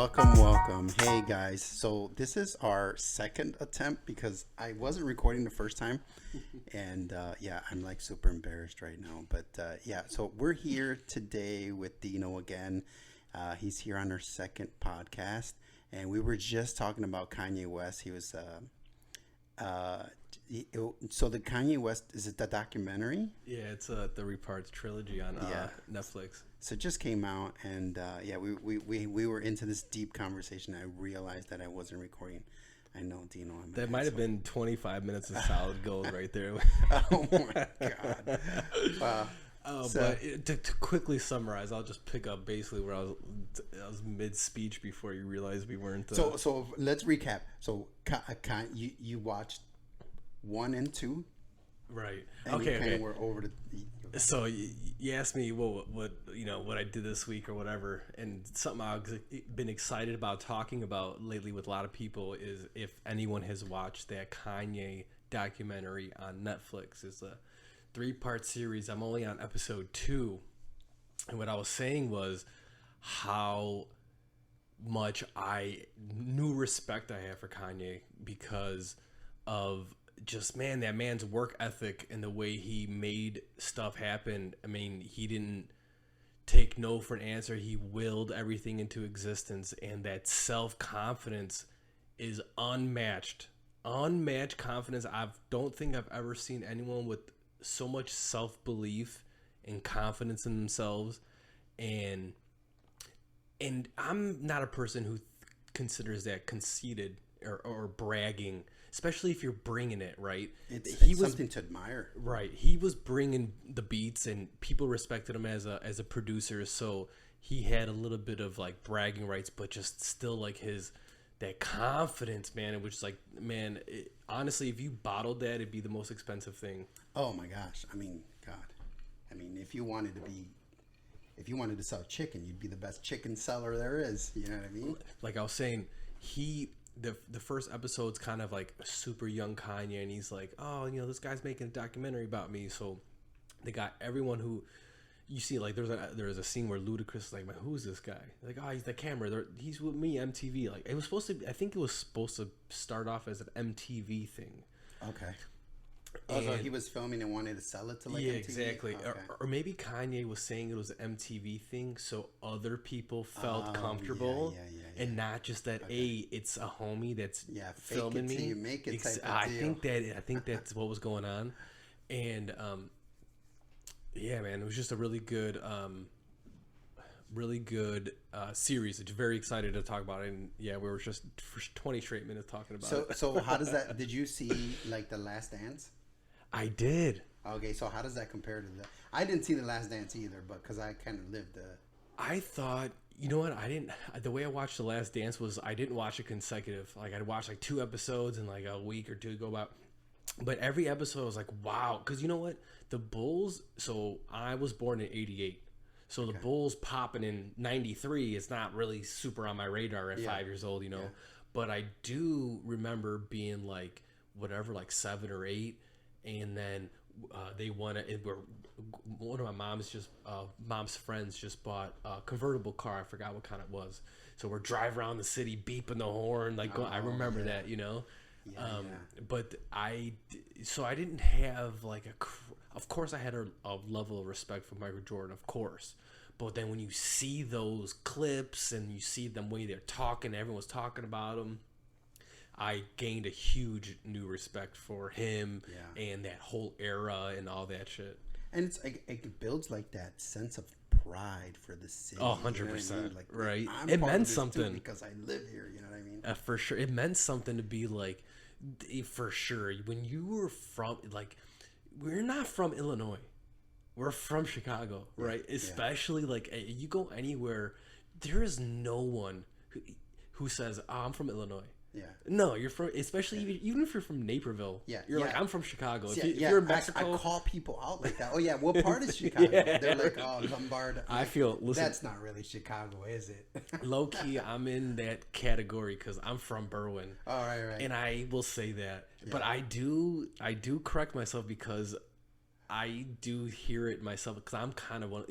welcome. Hey guys, so this is our second attempt because I wasn't recording the first time, and I'm like super embarrassed right now. But so we're here today with Dino again. He's here on our second podcast, and we were just talking about Kanye West. He was so the Kanye West, is it the documentary? Yeah, it's a 3-part trilogy on Netflix. So it just came out, and we were into this deep conversation. I realized that I wasn't recording. I know, Dino. That might have been 25 minutes of solid gold right there. Oh my God! Wow. But to quickly summarize, I'll just pick up basically where I was mid speech before you realized we weren't. So let's recap. So you watched 1 and 2, right? And Okay. We're over to. So you asked me what I did this week or whatever, and something I've been excited about talking about lately with a lot of people is if anyone has watched that Kanye documentary on Netflix. It's a 3-part series. I'm only on episode 2, and what I was saying was how much new respect I have for Kanye because of just, man, that man's work ethic and the way he made stuff happen. I mean, he didn't take no for an answer. He willed everything into existence, and that self-confidence is unmatched. Unmatched confidence. I don't think I've ever seen anyone with so much self-belief and confidence in themselves. And I'm not a person who considers that conceited or bragging, especially if you're bringing it, right? It's something to admire. Right. He was bringing the beats, and people respected him as a producer, so he had a little bit of like bragging rights, but just still like that confidence, man. It was just like, man, honestly, if you bottled that, it'd be the most expensive thing. Oh my gosh. I mean, God. I mean, if you wanted to sell chicken, you'd be the best chicken seller there is. You know what I mean? Like I was saying, the first episode's kind of like a super young Kanye, and he's like, oh, this guy's making a documentary about me. So they got everyone who you see, like there's a scene where Ludacris is like, man, who's this guy? Like, oh, he's the camera. He's with me, MTV. Like, it was supposed to. I think it was supposed to start off as an MTV thing. Okay. So he was filming and wanted to sell it to like yeah, MTV? Exactly. Okay. Or maybe Kanye was saying it was an MTV thing, so other people felt comfortable, and not just that. Okay. It's a homie that's filming me. You make it type of I deal. think that's what was going on, and yeah, man, it was just a really good series. It's very excited to talk about it, and yeah, we were just for 20 straight minutes talking about it. So how does that? Did you see like The Last Dance? I did. Okay, so how does that compare to that? I didn't see The Last Dance either, but because I kind of lived I thought, you know what? I didn't. The way I watched The Last Dance was I didn't watch it consecutive. Like I'd watch like 2 episodes in like a week or 2 go by. But every episode was like, wow. Because you know what? The Bulls. So I was born in '88. So the Bulls popping in '93 is not really super on my radar at 5 years old, Yeah. But I do remember being like whatever, like 7 or 8. And then they won it. One of my mom's friends just bought a convertible car. I forgot what kind it was. So we're driving around the city, beeping the horn. Like I remember that, But I didn't have like of course I had a level of respect for Michael Jordan, of course. But then when you see those clips and you see them way they're talking, everyone's talking about them. I gained a huge new respect for him and that whole era and all that shit. And it's like it builds like that sense of pride for the city. Oh, 100%. You know what I mean? Like, right. It meant something because I live here. You know what I mean? For sure. It meant something to be like, for sure. When you were from, like, we're not from Illinois. We're from Chicago, right? Especially like you go anywhere, there is no one who says, oh, I'm from Illinois. Yeah. No, you're from, especially even if you're from Naperville. Yeah. You're like, I'm from Chicago. If you're in Mexico, I call people out like that. Oh yeah, what part is Chicago? They're like, oh, Lombard. I feel. Listen, that's not really Chicago, is it? Low key, I'm in that category because I'm from Berwyn. Oh right. And I will say that, but I do correct myself because I do hear it myself because I'm kind of one.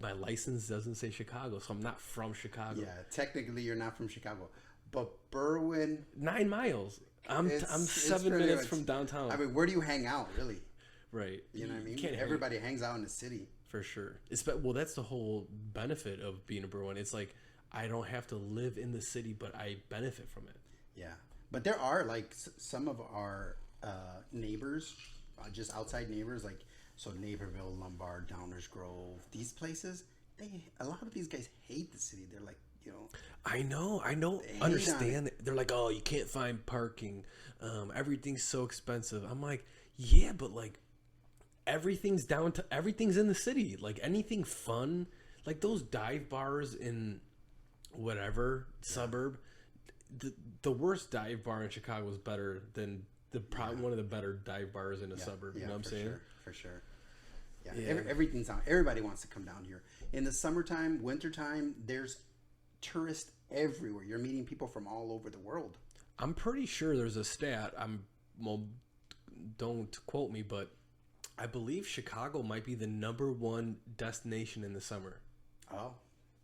My license doesn't say Chicago, so I'm not from Chicago. Yeah, technically you're not from Chicago, but Berwyn. 9 miles. I'm It's 7 pretty minutes much- from downtown. I mean, where do you hang out, really? Right. You know what I mean? Can't Everybody hangs out in the city. for sure. Well, that's the whole benefit of being a Bruin. It's like I don't have to live in the city, but I benefit from it. Yeah, but there are like some of our neighbors, just outside neighbors, like so Naperville, Lombard, Downers Grove, these places. A lot of these guys hate the city. They're like, I know. Understand. They're like, oh, you can't find parking. Everything's so expensive. I'm like, yeah, but like everything's everything's in the city. Like anything fun, like those dive bars in whatever suburb. The worst dive bar in Chicago is better than one of the better dive bars in a suburb. You know what I'm saying? For sure. Yeah. Everything's on. Everybody wants to come down here. In the summertime, wintertime, there's tourists everywhere. You're meeting people from all over the world. I'm pretty sure there's a stat. Don't quote me, but I believe Chicago might be the #1 destination in the summer. Oh,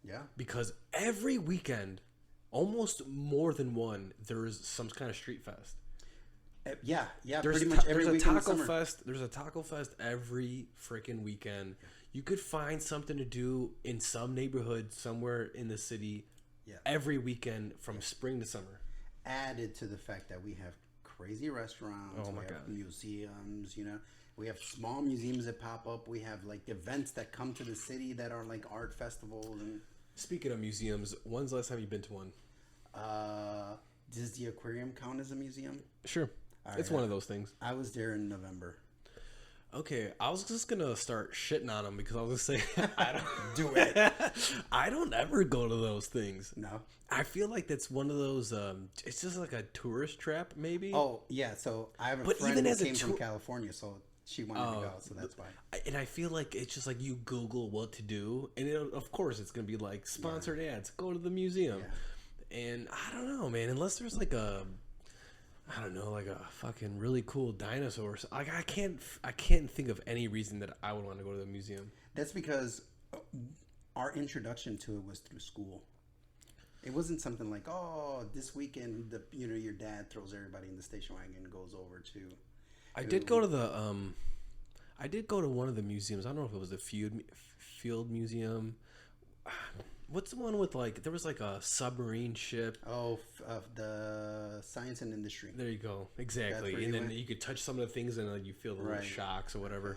yeah. Because every weekend, almost more than one, there's some kind of street fest. Yeah. Pretty much every there's a weekend. taco fest. There's a taco fest every freaking weekend. You could find something to do in some neighborhood somewhere in the city. Yeah. Every weekend from spring to summer. Added to the fact that we have crazy restaurants. Oh my we have God. museums. We have small museums that pop up. We have like events that come to the city that are like art festivals. And Speaking of museums, when's the last time you've been to one? does the aquarium count as a museum? Sure. It's one of those things. I was there in November. Okay, I was just gonna start shitting on them because I was gonna say I don't Do it. I don't ever go to those things. No. I feel like that's one of those. It's just like a tourist trap, maybe. Oh yeah. So I have a But friend even who as a came from tour- California, so she wanted to go. So that's why. And I feel like it's just like you Google what to do, and of course it's gonna be like sponsored ads. Go to the museum, and I don't know, man. Unless there's like I don't know, like a fucking really cool dinosaur. Like I can't think of any reason that I would want to go to the museum. That's because our introduction to it was through school. It wasn't something like, oh, this weekend, your dad throws everybody in the station wagon and goes over to. I did go to one of the museums. I don't know if it was the Field Museum. What's the one with like there was like a submarine ship? Oh, the Science and Industry. There you go. Exactly. And then you could touch some of the things and like you feel the little shocks or whatever.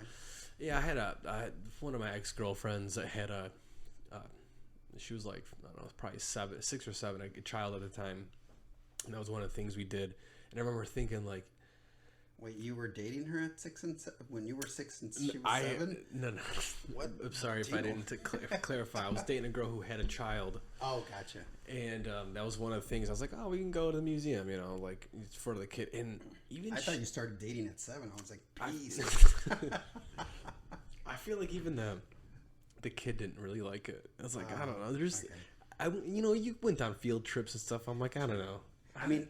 Yeah, I had one of my ex-girlfriends that had she was like, I don't know, probably 6 or 7, a child at the time. And that was one of the things we did. And I remember thinking like, wait, you were dating her at 6 and 7 when you were 6 and she was 7? No. What? I'm sorry if I didn't clarify. I was dating a girl who had a child. Oh, gotcha. And that was one of the things. I was like, oh, we can go to the museum, like it's for the kid. And even I thought you started dating at 7. I was like, peace. I feel like even the kid didn't really like it. I was like, I don't know. There's, okay. You went on field trips and stuff. I'm like, I don't know. I mean,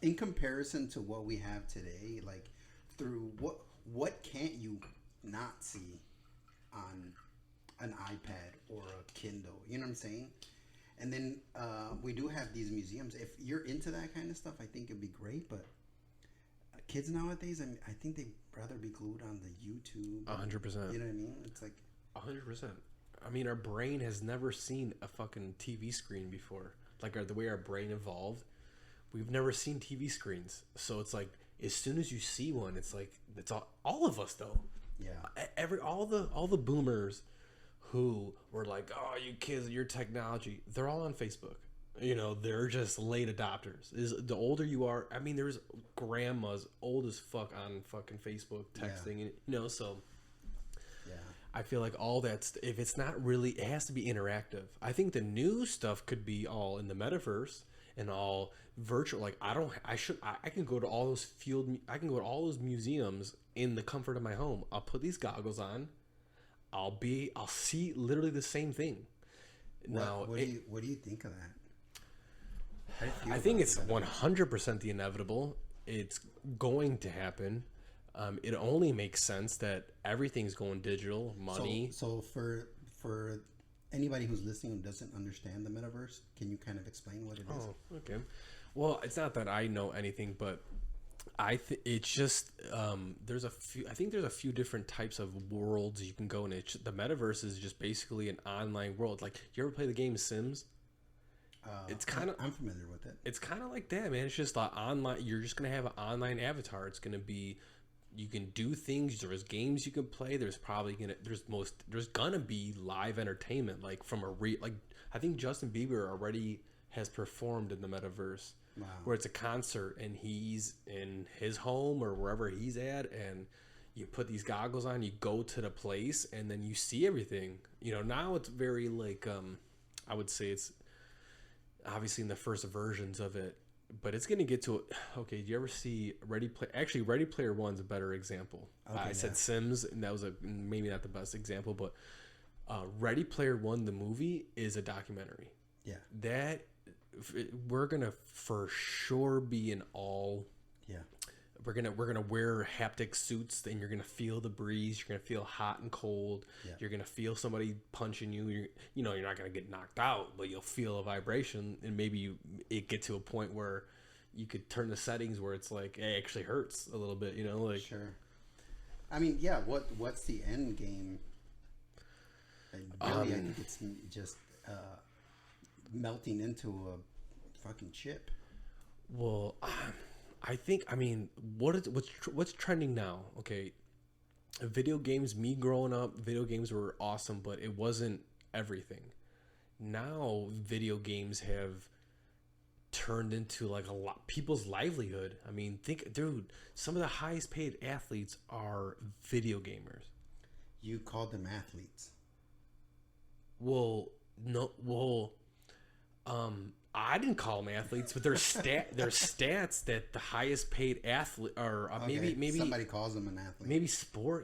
in comparison to what we have today, like through what can't you not see on an iPad or a Kindle? You know what I'm saying? And then we do have these museums. If you're into that kind of stuff, I think it'd be great. But kids nowadays, I think they'd rather be glued on the YouTube. 100%. You know what I mean? It's like 100%. I mean, our brain has never seen a fucking TV screen before. Like the way our brain evolved, we've never seen TV screens. So it's like as soon as you see one, it's like it's all of us though. Yeah. All the boomers who were like, oh, you kids, your technology, they're all on Facebook. They're just late adopters. The older you are, I mean, there's grandmas old as fuck on fucking Facebook texting, so. Yeah. I feel like all that's, if it's not really, it has to be interactive. I think the new stuff could be all in the metaverse and all virtual. Like I can go to all those I can go to all those museums in the comfort of my home. I'll put these goggles on. I'll see literally the same thing. What do you think of that? I think it's 100% the inevitable. It's going to happen. It only makes sense that everything's going digital, money. So for anybody who's listening who doesn't understand the metaverse, can you kind of explain what it is? Oh, okay. Well, it's not that I know anything, but it's just there's a few. I think there's a few different types of worlds you can go in. The metaverse is just basically an online world. Like, you ever play the game Sims? It's kind of I'm familiar with it. It's kind of like that, man. It's just online. You're just gonna have an online avatar. It's gonna be, you can do things. There's games you can play. There's gonna be live entertainment, like from like I think Justin Bieber already has performed in the metaverse. Wow. Where it's a concert and he's in his home or wherever he's at, and you put these goggles on, you go to the place, and then you see everything. Now it's very like I would say it's obviously in the first versions of it, but it's gonna get to okay. Do you ever see Ready Player One's a better example. Okay, I said Sims, and that was maybe not the best example, but Ready Player One, the movie, is a documentary. Yeah. That we're gonna for sure be in all. Yeah. We're gonna wear haptic suits, and you're gonna feel the breeze. You're gonna feel hot and cold. Yeah. You're gonna feel somebody punching you. You're not gonna get knocked out, but you'll feel a vibration, and maybe it get to a point where you could turn the settings where it's like it actually hurts a little bit. Like Sure. I mean, yeah. What's the end game? Really, I think it's just melting into a fucking chip. Well, what's trending now? Okay, video games. Me growing up, video games were awesome, but it wasn't everything. Now, video games have turned into like a lot people's livelihood. I mean, dude, some of the highest paid athletes are video gamers. You called them athletes. Well, no, I didn't call them athletes, but there's stats that the highest paid athlete, or maybe somebody calls them an athlete.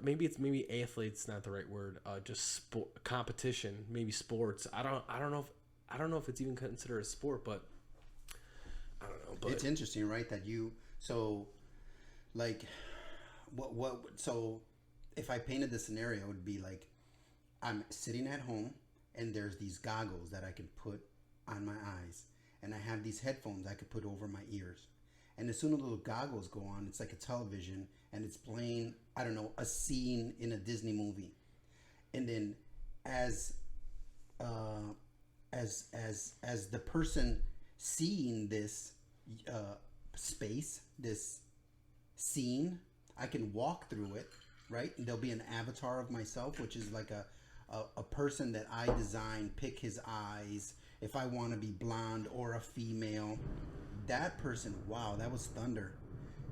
Maybe athlete's not the right word. Just sport competition, maybe sports. I don't know if it's even considered a sport, but I don't know. But it's interesting, right? That so if I painted the scenario, it would be like I'm sitting at home and there's these goggles that I can put on my eyes, and I have these headphones I could put over my ears, and as soon as the little goggles go on, it's like a television, and it's playing, I don't know, a scene in a Disney movie, and then as the person seeing this space, this scene, I can walk through it, right? And there'll be an avatar of myself, which is like a person that I design, pick his eyes. If I want to be blonde or a female, that person, wow, that was thunder.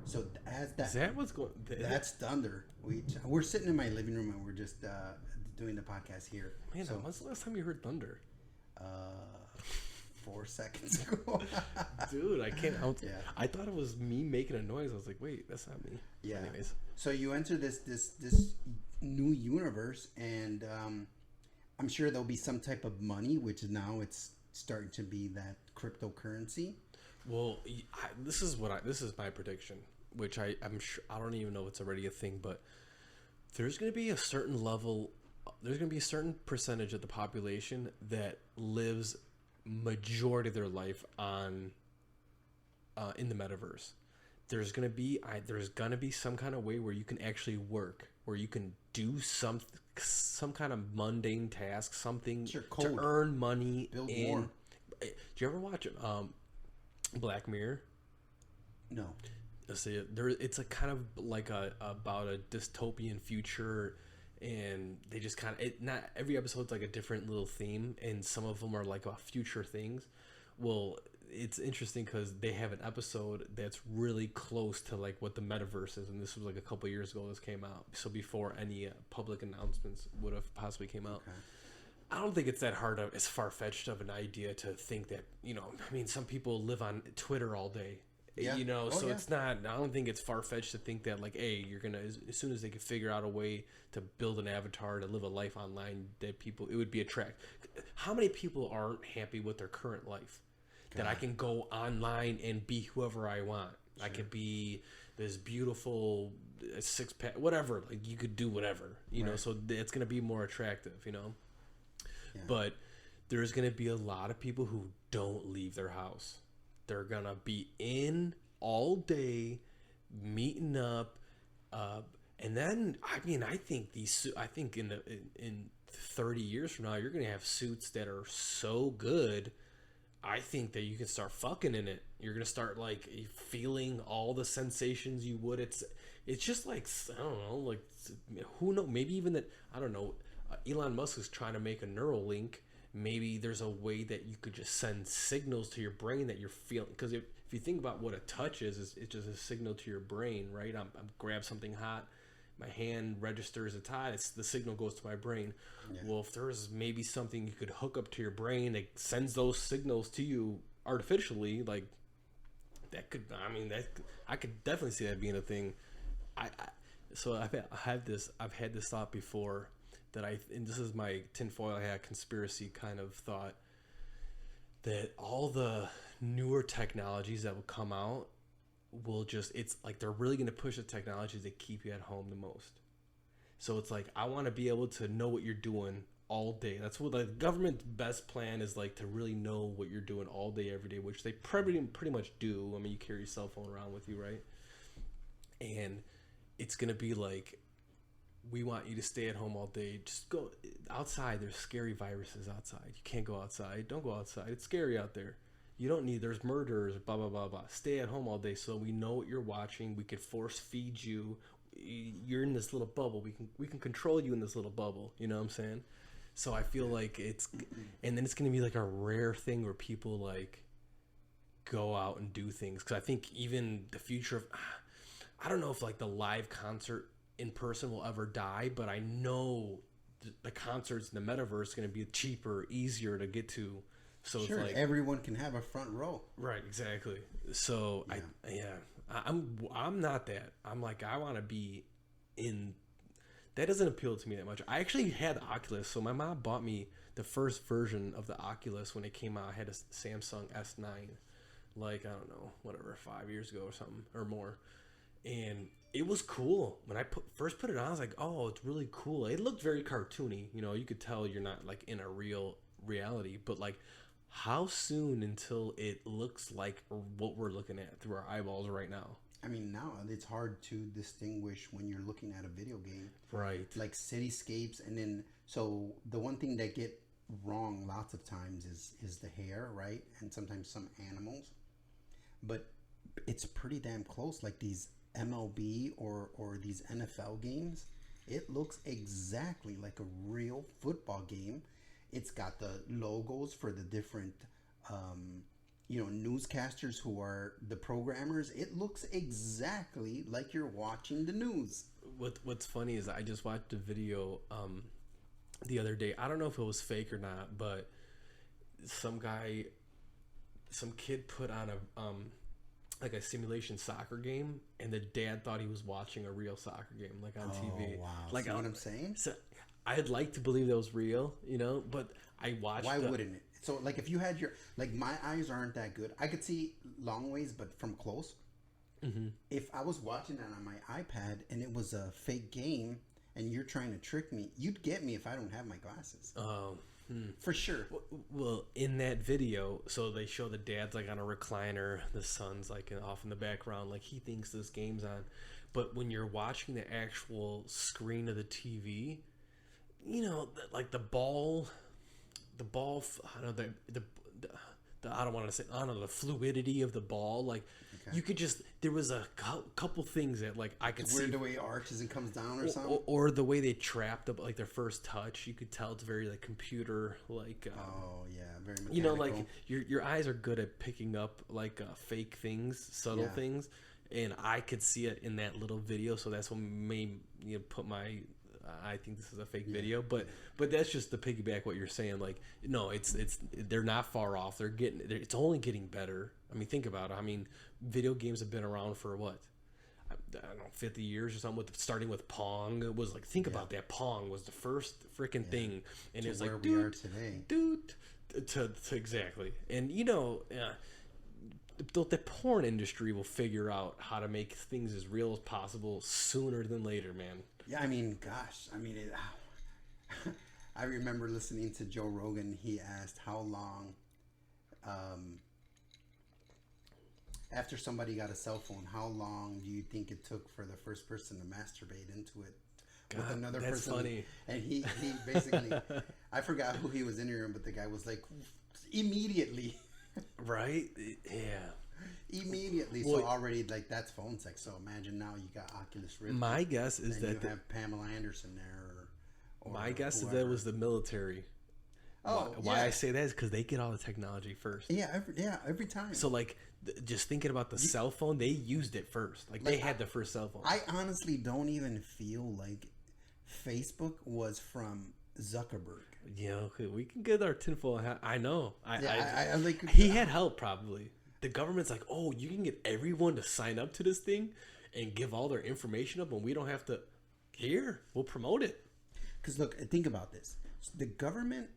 So as that, is that what's going? That's thunder. We're sitting in my living room and we're just doing the podcast here. Man, when's the last time you heard thunder? 4 seconds ago. Dude, I can't. Yeah. I thought it was me making a noise. I was like, wait, that's not me. Yeah. Anyways, so you enter this new universe, and I'm sure there'll be some type of money, which now it's starting to be that cryptocurrency. well, this is my prediction, which I'm sure I don't even know if it's already a thing, but there's going to be a certain level. There's going to be a certain percentage of the population that lives majority of their life on in the metaverse. There's gonna be some kind of way where you can actually work, where you can do some kind of mundane task, something Sure, to earn money. Build more. Do you ever watch Black Mirror? No. See, it's a kind of like about a dystopian future, and they just kind of not every episode's like a different little theme, and some of them are like about future things. Well, it's interesting because they have an episode that's really close to like what the metaverse is, and this was like a couple years ago this came out, so before any public announcements would have possibly came out. Okay. I don't think it's that hard of, as far-fetched of an idea to think that, I mean, some people live on Twitter all day. Yeah. So yeah. it's not, I don't think it's far-fetched to think that, like, hey, you're gonna, as soon as they can figure out a way to build an avatar to live a life online, that people, it would be how many people aren't happy with their current life? That I can go online and be whoever I want. Sure. I could be this beautiful a six pack, whatever. Like you could do whatever, you know. Right. So it's gonna be more attractive, you know. Yeah. But there's gonna be a lot of people who don't leave their house. They're gonna be in all day, meeting up, and then I think in 30 years from now, you're gonna have suits that are so good. I think that you can start fucking in it. You're gonna start like feeling all the sensations you would. It's just like, I don't know, like who knows? Maybe even that, I don't know. Elon Musk is trying to make a neural link. Maybe there's a way that you could just send signals to your brain that you're feeling. Because if you think about what a touch is it's just a signal to your brain, right? I'm grab something hot, my hand registers it's hot. The signal goes to my brain. Yeah. Well, if there's maybe something you could hook up to your brain that sends those signals to you artificially, like that could, I could definitely see that being a thing. So I've had this thought before that and this is my tinfoil hat conspiracy kind of thought, that all the newer technologies that will come out will just, it's like they're really going to push the technologies that keep you at home the most. So it's like, I want to be able to know what you're doing all day. That's what the government's best plan is, like to really know what you're doing all day, every day, which they pretty much do. I mean, you carry your cell phone around with you, right? And it's going to be like, we want you to stay at home all day. Just go outside. There's scary viruses outside. You can't go outside. Don't go outside. It's scary out there. You don't need, there's murders, blah, blah, blah, blah. Stay at home all day so we know what you're watching. We can force feed you. You're in this little bubble. We can control you in this little bubble. You know what I'm saying? So I feel like and then it's going to be like a rare thing where people like go out and do things. Because I think even the future of, I don't know if like the live concert in person will ever die, but I know the concerts in the metaverse are going to be cheaper, easier to get to. So sure, it's like everyone can have a front row. Right, exactly. So I'm not that. I'm like, I want to be in. That doesn't appeal to me that much. I actually had the Oculus. So my mom bought me the first version of the Oculus when it came out. I had a Samsung S9, like, I don't know, whatever, 5 years ago or something or more. And it was cool. When I first put it on, I was like, oh, it's really cool. It looked very cartoony. You know, you could tell you're not like in a real reality, but like, how soon until it looks like what we're looking at through our eyeballs right now? I mean, now it's hard to distinguish when you're looking at a video game. Right. Like cityscapes. And then, so the one thing that get wrong lots of times is the hair, right? And sometimes some animals. But it's pretty damn close. Like these MLB or these NFL games, it looks exactly like a real football game. It's got the logos for the different, newscasters who are the programmers. It looks exactly like you're watching the news. What's funny is I just watched a video the other day. I don't know if it was fake or not, but some kid put on a simulation soccer game, and the dad thought he was watching a real soccer game, like on TV. Wow! Like, see what I'm saying? So I'd like to believe that was real, but I watched. Why wouldn't it? So, like, if you had my eyes aren't that good. I could see long ways, but from close. Mm-hmm. If I was watching that on my iPad and it was a fake game, and you're trying to trick me, you'd get me if I don't have my glasses. Oh. For sure. Well, in that video, so they show the dad's like on a recliner, the son's like off in the background, like he thinks this game's on. But when you're watching the actual screen of the TV, like the ball, I don't know, I don't want to say, I don't know, the fluidity of the ball, like you could just, there was a couple things that like I could see. The way it arches and comes down or something? Or the way they trapped up, like their first touch, you could tell it's very like computer, like very mechanical. Like your eyes are good at picking up like fake things, subtle things, and I could see it in that little video, so that's what made me put my I think this is a fake video, but that's just to piggyback what you're saying. Like, no, it's they're not far off. It's only getting better. I mean, think about it. I mean, video games have been around for what? I don't know, 50 years or something. Starting with Pong, it was like, think about that. Pong was the first freaking thing, and it's like, we are today, to exactly. And the porn industry will figure out how to make things as real as possible sooner than later, man. Yeah, I mean, gosh, I mean, I remember listening to Joe Rogan. He asked how long, after somebody got a cell phone, how long do you think it took for the first person to masturbate into it with another that's person? funny. And he basically, I forgot who he was interviewing, but the guy was like, immediately. Right? Yeah. Immediately. Well, so already, like, that's phone sex. So imagine now you got Oculus Rift. My guess is and that you have Pamela Anderson there. My guess whoever. is that it was the military. Oh, why yeah. I say that is because they get all the technology first. Yeah, every time. So, like, just thinking about the cell phone, they used it first. Like they had the first cell phone. I honestly don't even feel like Facebook was from Zuckerberg. Yeah, okay, we can get our tinfoil hat. I know. I like. He had help probably. The government's like, oh, you can get everyone to sign up to this thing and give all their information up, and we don't have to. Here, we'll promote it. Because look, think about this. The government,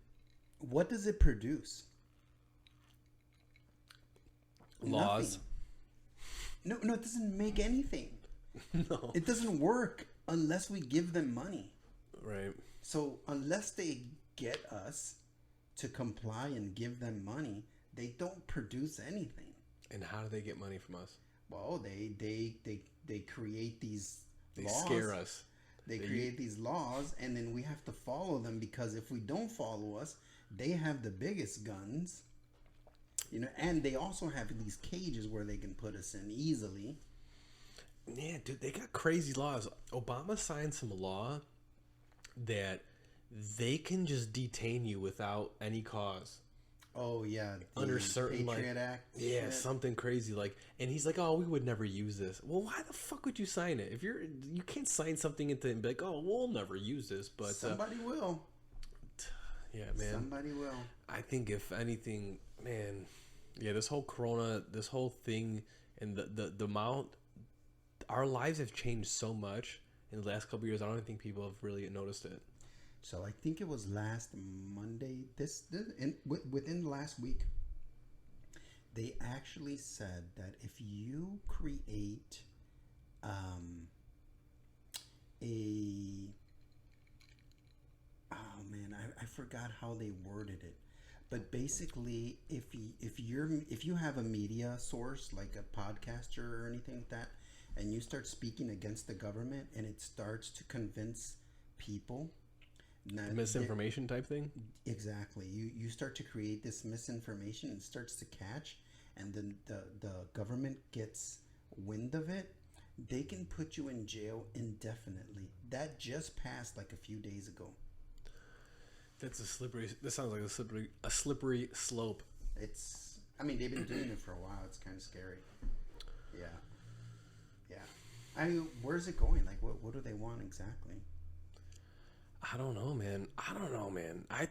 what does it produce? Laws. Nothing. No, it doesn't make anything. No. It doesn't work unless we give them money. Right. So unless they get us to comply and give them money, they don't produce anything. And how do they get money from us? Well, they create these They laws. scare us. They create these laws, and then we have to follow them, because if we don't follow us, they have the biggest guns. You know, and they also have these cages where they can put us in easily. Yeah, dude, they got crazy laws. Obama signed some law that they can just detain you without any cause. Oh yeah, the Under certain Patriot like, Act. yeah, shit. something crazy like, and he's like, oh, we would never use this. Well, why the fuck would you sign it if you can't sign something into and be like, oh, we'll never use this, but Somebody will. Yeah, man. Somebody will. I think if anything, man, yeah, this whole Corona, this whole thing, and the amount, our lives have changed so much in the last couple of years. I don't think people have really noticed it. So I think it was last Monday. Within the last week, they actually said that if you create a oh man, I forgot how they worded it, but basically, if you have a media source like a podcaster or anything like that, and you start speaking against the government, and it starts to convince people. Misinformation type thing. Exactly. You start to create this misinformation, and starts to catch, and then the government gets wind of it. They can put you in jail indefinitely. That just passed like a few days ago. That's a slippery. This sounds like a slippery slope. It's. I mean, they've been doing it for a while. It's kind of scary. Yeah. Yeah. I mean, where's it going? Like, what do they want exactly? I don't know, man. I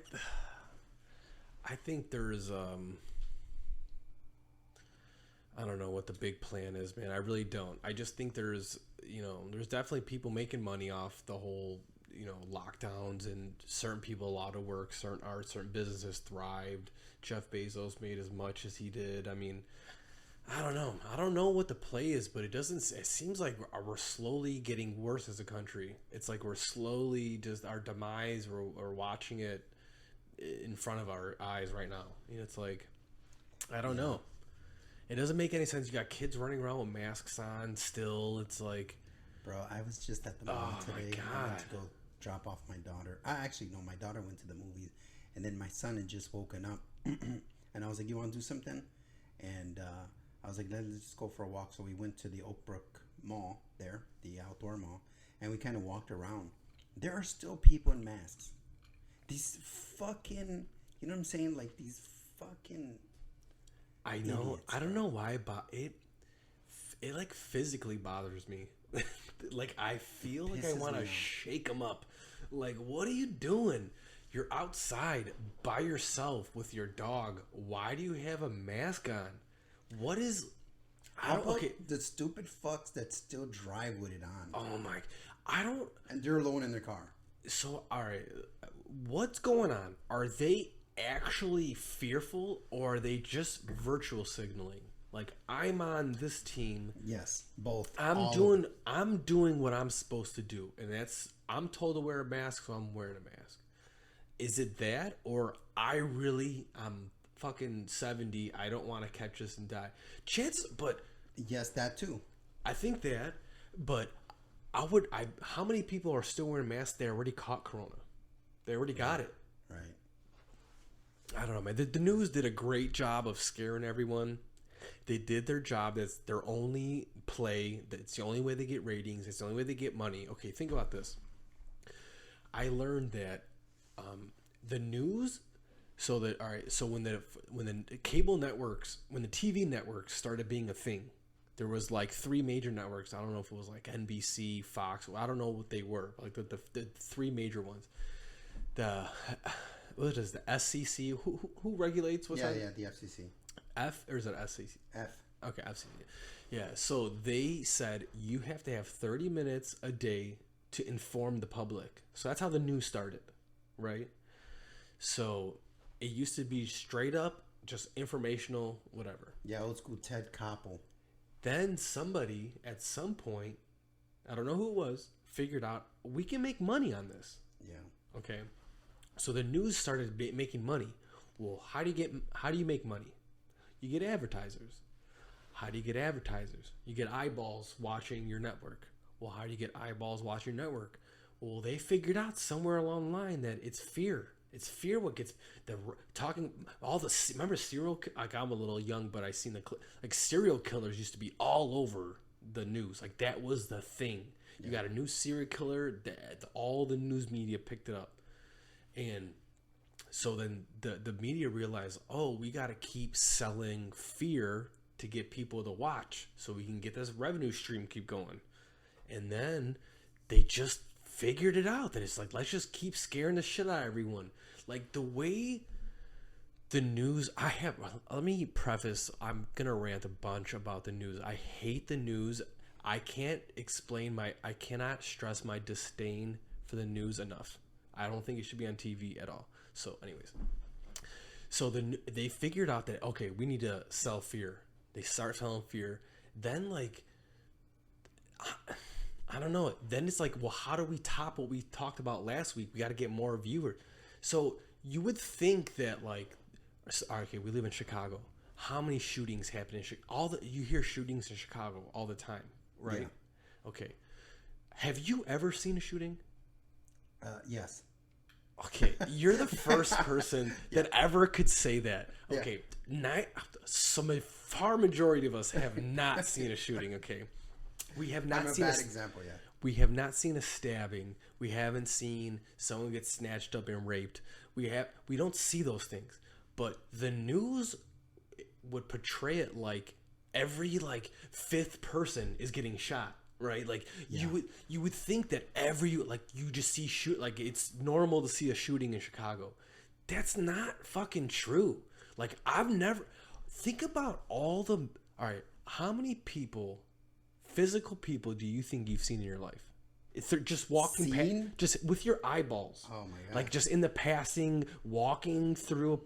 think there's I don't know what the big plan is, man. I really don't. I just think there's definitely people making money off the whole, lockdowns, and certain people allowed to work, certain businesses thrived. Jeff Bezos made as much as he did. I mean, I don't know. I don't know what the play is, but it seems like we're slowly getting worse as a country. It's like we're slowly just, our demise, we're watching it in front of our eyes right now. It's like, I don't know. It doesn't make any sense. You got kids running around with masks on still. It's like, bro, I was just at the mall today. My God. I went to go drop off my daughter. My daughter went to the movies, and then my son had just woken up, and I was like, "You want to do something?" And I was like, let's just go for a walk. So we went to the Oakbrook Mall there, the outdoor mall, and we kind of walked around. There are still people in masks. These fucking, you know what I'm saying? Like these fucking. I know. Idiots, I don't know why, but it like physically bothers me. Like I feel like I Pisses want to me off. shake them up. Like, what are you doing? You're outside by yourself with your dog. Why do you have a mask on? What is? How about the stupid fucks that still drive with it on? Oh my! I don't. And they're alone in their car. So, all right, what's going on? Are they actually fearful, or are they just virtual signaling? Like, I'm on this team. Yes, both. I'm doing what I'm supposed to do, and that's I'm told to wear a mask, so I'm wearing a mask. Is it that, or I'm fucking 70. I don't want to catch this and die. But yes, that too. I think that, but how many people are still wearing masks? They already caught corona. They already got it. Right. I don't know, man. The news did a great job of scaring everyone. They did their job. That's their only play. That's the only way they get ratings. It's the only way they get money. Okay, think about this. I learned that the news. So when the cable networks, when the TV networks started being a thing, there was like 3 major networks. I don't know if it was like NBC, Fox. I don't know what they were. Like the 3 major ones. What is the SCC? Who regulates what's that? Yeah, the FCC. F or is it SCC? F. Okay, FCC. Yeah, so they said you have to have 30 minutes a day to inform the public. So that's how the news started, right? So it used to be straight up, just informational, whatever. Yeah, old school Ted Koppel. Then somebody at some point, I don't know who it was, figured out we can make money on this. Yeah. Okay. So the news started making money. Well, how do you make money? You get advertisers. How do you get advertisers? You get eyeballs watching your network. Well, how do you get eyeballs watching your network? Well, they figured out somewhere along the line that it's fear. It's fear what gets remember serial. Like, I'm a little young, but I seen like serial killers used to be all over the news. Like, that was the thing. You got a new serial killer. All the news media picked it up, and so then the media realized, oh, we got to keep selling fear to get people to watch, so we can get this revenue stream keep going. And then they just figured it out that it's like, let's just keep scaring the shit out of everyone. Like, the way the news, let me preface, I'm gonna rant a bunch about the news. I hate the news. I cannot stress my disdain for the news enough. I don't think it should be on TV at all. So anyways, they figured out that, okay, we need to sell fear. They start selling fear. Then, like, I don't know. Then it's like, well, how do we top what we talked about last week? We got to get more viewers. So you would think that, like, okay, we live in Chicago. How many shootings happen in Chicago? You hear shootings in Chicago all the time, right? Yeah. Okay. Have you ever seen a shooting? Yes. Okay, you're the first person that ever could say that. Okay, far majority of us have not seen a shooting. Okay, we have not seen a bad example yet. We have not seen a stabbing. We haven't seen someone get snatched up and raped. We don't see those things. But the news would portray it like every fifth person is getting shot. Right, like you would think that you just see it's normal to see a shooting in Chicago. That's not fucking true. Like, I've never think about all right. How many physical people, do you think you've seen in your life? If they're just walking past, just with your eyeballs. Oh my god! Like, just in the passing, walking through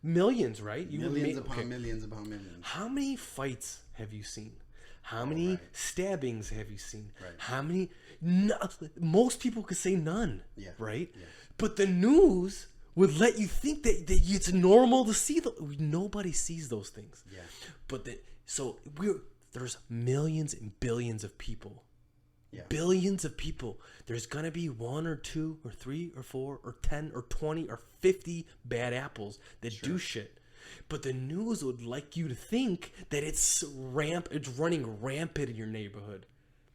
millions, right? Millions upon millions upon millions. How many fights have you seen? How many stabbings have you seen? Right. How many? Most people could say none. Yeah. Right. Yeah. But the news would let you think that it's normal to see nobody sees those things. Yeah. But there's millions and billions of people. Yeah. Billions of people. There's gonna be 1 or 2 or 3 or 4 or 10 or 20 or 50 bad apples that do shit. But the news would like you to think that it's running rampant in your neighborhood.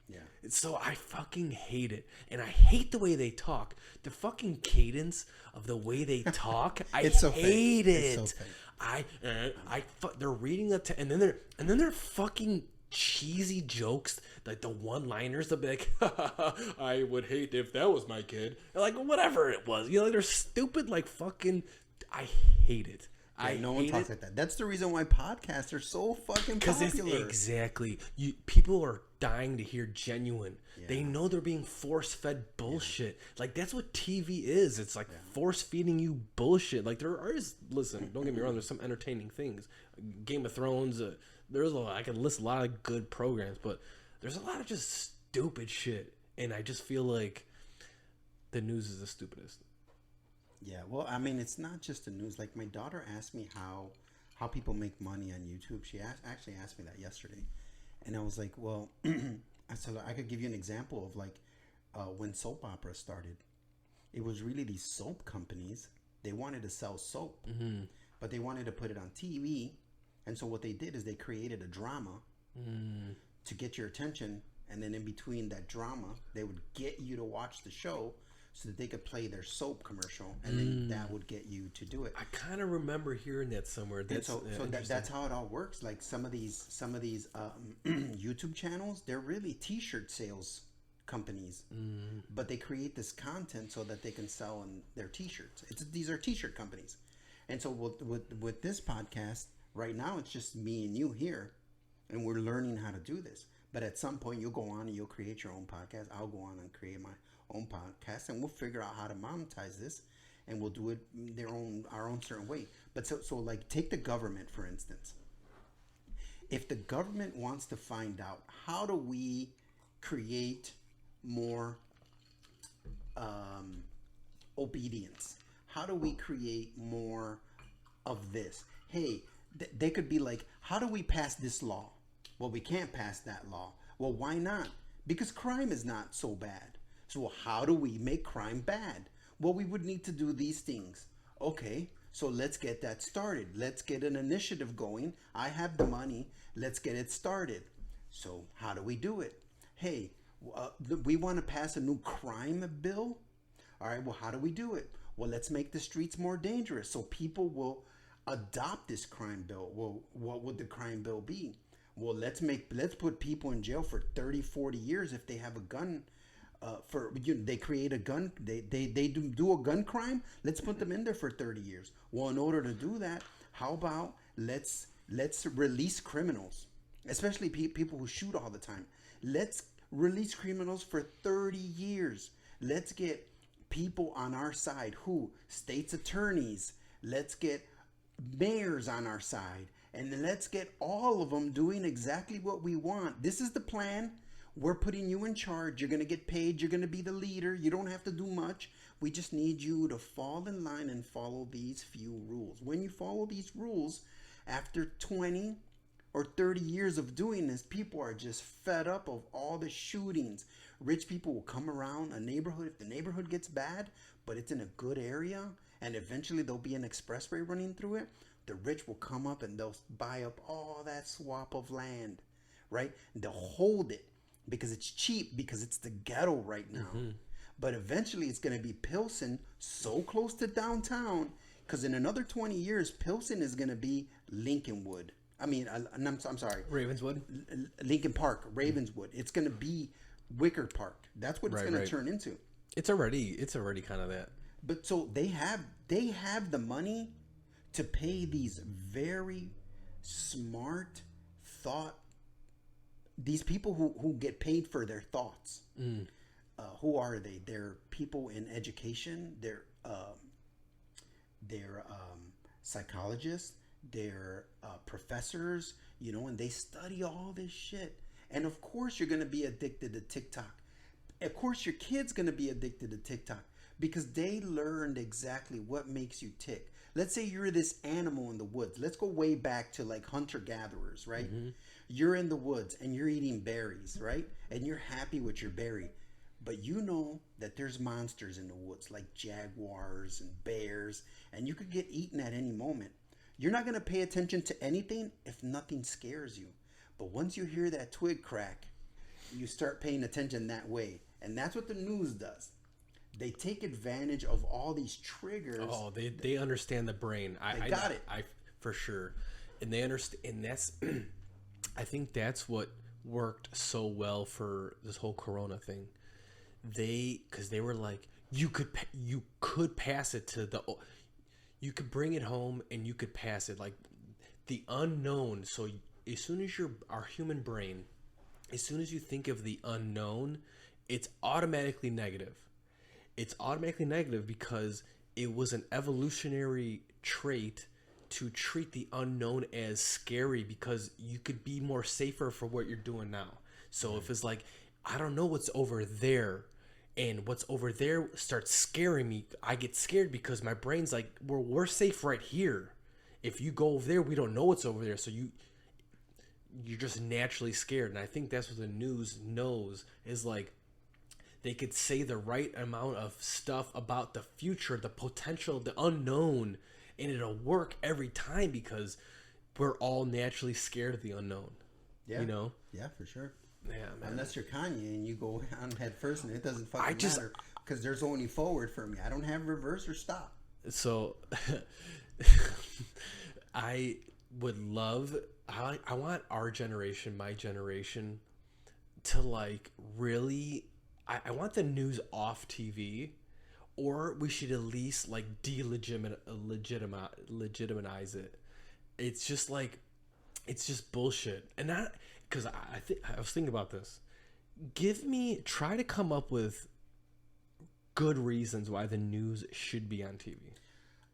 Yeah. So I fucking hate it. And I hate the way they talk. The fucking cadence of the way they talk. I hate it. It's so fake. They're reading and then they're fucking cheesy jokes, like the one-liners. They'll be like, I would hate if that was my kid. Like, whatever it was. They're stupid, like, fucking, I hate it. Yeah, no one talks like that. That's the reason why podcasts are so fucking popular. Exactly. People are dying to hear genuine. Yeah. They know they're being force-fed bullshit. Yeah. Like, that's what TV is. It's like force-feeding you bullshit. Like, listen, don't get me wrong, there's some entertaining things. Game of Thrones, I can list a lot of good programs, but there's a lot of just stupid shit, and I just feel like the news is the stupidest. Yeah, well, I mean, it's not just the news. Like my daughter asked me how people make money on YouTube. Actually asked me that yesterday, and I was like, well, I said I could give you an example of like when soap operas started. It was really these soap companies. They wanted to sell soap, but they wanted to put it on TV, and so what they did is they created a drama to get your attention, and then in between that drama, they would get you to watch the show so that they could play their soap commercial, and then that would get you to do it. I kind of remember hearing that somewhere. That's That's how it all works. Like some of these YouTube channels, they're really T-shirt sales companies, but they create this content so that they can sell on their T-shirts. These are T-shirt companies, and so with this podcast right now, it's just me and you here, and we're learning how to do this. But at some point, you'll go on and you'll create your own podcast. I'll go on and create my own podcast, and we'll figure out how to monetize this, and we'll do it our own certain way. But so like take the government for instance. If the government wants to find out how do we create more obedience, how do we create more of this? Hey, they could be like, how do we pass this law? Well, we can't pass that law. Well, why not? Because crime is not so bad. So how do we make crime bad? Well, we would need to do these things. Okay, so let's get that started. Let's get an initiative going. I have the money. Let's get it started. So how do we do it? Hey, we want to pass a new crime bill. All right, well, how do we do it? Well, let's make the streets more dangerous so people will adopt this crime bill. Well, what would the crime bill be? Well, let's put people in jail for 30, 40 years if they have a gun. They create a gun. They do a gun crime. Let's put them in there for 30 years. Well, in order to do that, how about let's release criminals, especially people who shoot all the time. Let's release criminals for 30 years. Let's get people on our side. Who? State's attorneys. Let's get mayors on our side. And then let's get all of them doing exactly what we want. This is the plan. We're putting you in charge. You're going to get paid. You're going to be the leader. You don't have to do much. We just need you to fall in line and follow these few rules. When you follow these rules, after 20 or 30 years of doing this, people are just fed up of all the shootings. Rich people will come around a neighborhood. If the neighborhood gets bad, but it's in a good area, and eventually there'll be an expressway running through it, the rich will come up and they'll buy up all that swap of land, right? And they'll hold it because it's cheap, because it's the ghetto right now. But eventually it's going to be Pilsen, so close to downtown, because in another 20 years, Pilsen is going to be Lincolnwood. I'm sorry. Ravenswood? Lincoln Park, Ravenswood. It's going to be Wicker Park. That's what it's going to turn into. It's already kind of that. But so they have the money to pay these very smart these people who get paid for their thoughts. Who are they? They're people in education. They're psychologists. They're professors, and they study all this shit. And of course you're going to be addicted to TikTok. Of course your kid's going to be addicted to TikTok because they learned exactly what makes you tick. Let's say you're this animal in the woods. Let's go way back to like hunter-gatherers, right? You're in the woods and you're eating berries, right? And you're happy with your berry. But you know that there's monsters in the woods like jaguars and bears, and you could get eaten at any moment. You're not going to pay attention to anything if nothing scares you. But once you hear that twig crack, you start paying attention that way. And that's what the news does. They take advantage of all these triggers. Oh, they understand the brain. I got it. For sure. And they understand, and that's I think that's what worked so well for this whole Corona thing. Because they were like, you could pass it to you could bring it home and you could pass it, like the unknown. So as soon as our human brain, as soon as you think of the unknown, it's automatically negative. It's automatically negative because it was an evolutionary trait to treat the unknown as scary because you could be more safer for what you're doing now. So if it's like, I don't know what's over there, and what's over there starts scaring me, I get scared because my brain's like, we're safe right here. If you go over there, we don't know what's over there. So you're just naturally scared. And I think that's what the news knows, is like, they could say the right amount of stuff about the future, the potential, the unknown, and it'll work every time because we're all naturally scared of the unknown. Yeah. You know? Yeah, for sure. Yeah, man. Unless you're Kanye and you go on head first and it doesn't fucking matter because there's only forward for me. I don't have reverse or stop. So I would love, I want our generation, my generation, to like really, I want the news off TV, or we should at least like legitimize it. It's just like, it's just bullshit. And that, because I was thinking about this. Try to come up with good reasons why the news should be on TV.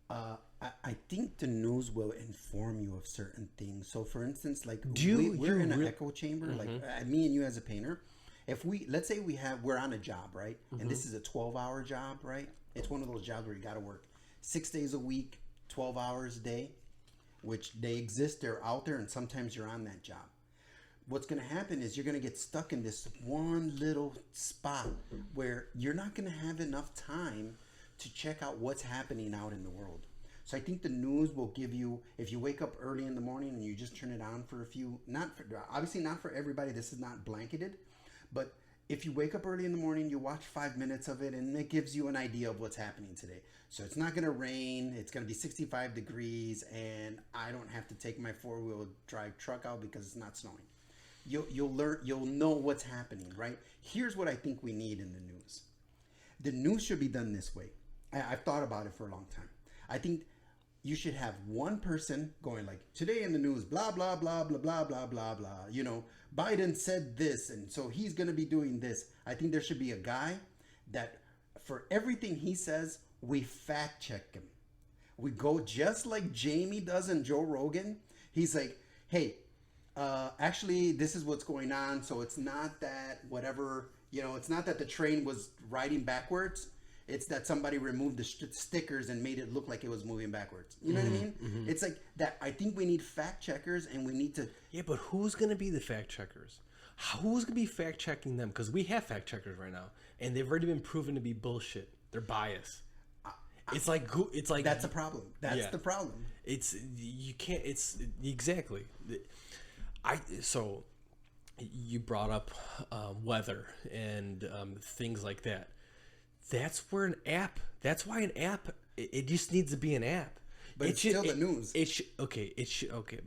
I think the news will inform you of certain things. So, for instance, like we're in an echo chamber. Mm-hmm. Like me and you as a painter, if let's say we're on a job, right? Mm-hmm. And this is a 12-hour job, right? It's one of those jobs where you got to work 6 days a week, 12 hours a day, which they exist. They're out there, and sometimes you're on that job. What's going to happen is you're going to get stuck in this one little spot where you're not going to have enough time to check out what's happening out in the world. So I think the news will give you, if you wake up early in the morning and you just turn it on for obviously not for everybody, this is not blanketed, but if you wake up early in the morning, you watch 5 minutes of it, and it gives you an idea of what's happening today. So it's not going to rain, it's going to be 65 degrees, and I don't have to take my 4-wheel drive truck out because it's not snowing. You'll know what's happening, right? Here's what I think we need in the news. The news should be done this way. I've thought about it for a long time. I think you should have one person going like, today in the news, blah, blah, blah, blah, blah, blah, blah, blah. You know, Biden said this, and so he's going to be doing this. I think there should be a guy that for everything he says, we fact check him. We go just like Jamie does in Joe Rogan. He's like, hey, actually, this is what's going on. So it's not that whatever, it's not that the train was riding backwards. It's that somebody removed the stickers and made it look like it was moving backwards. You know what I mean? Mm-hmm. It's like that. I think we need fact checkers, and we need to. Yeah, but who's going to be the fact checkers? Who's going to be fact checking them? Because we have fact checkers right now, and they've already been proven to be bullshit. They're biased. It's like that's a problem. That's the problem. You can't. It's exactly. So you brought up weather and things like that. That's where an app. That's why an app. It just needs to be an app. But it's still the news. Okay.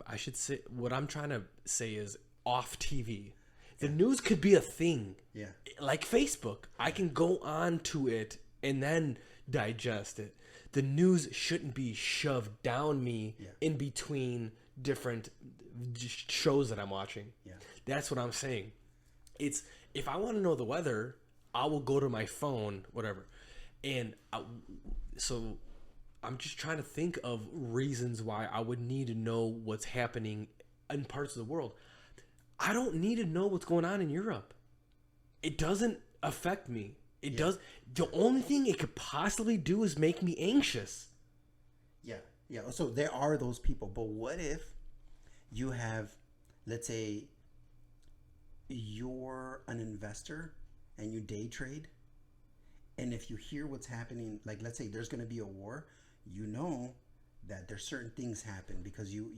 I should say what I'm trying to say is off TV. The news could be a thing. Yeah. Like Facebook, I can go on to it and then digest it. The news shouldn't be shoved down me in between different shows that I'm watching. Yeah. That's what I'm saying. It's if I want to know the weather, I will go to my phone, whatever. And so I'm just trying to think of reasons why I would need to know what's happening in parts of the world. I don't need to know what's going on in Europe. It doesn't affect me. It does. The only thing it could possibly do is make me anxious. Yeah. Yeah. So there are those people. But what if you have, let's say, you're an investor and you day trade, and if you hear what's happening, like let's say there's going to be a war, you know that there's certain things happen because you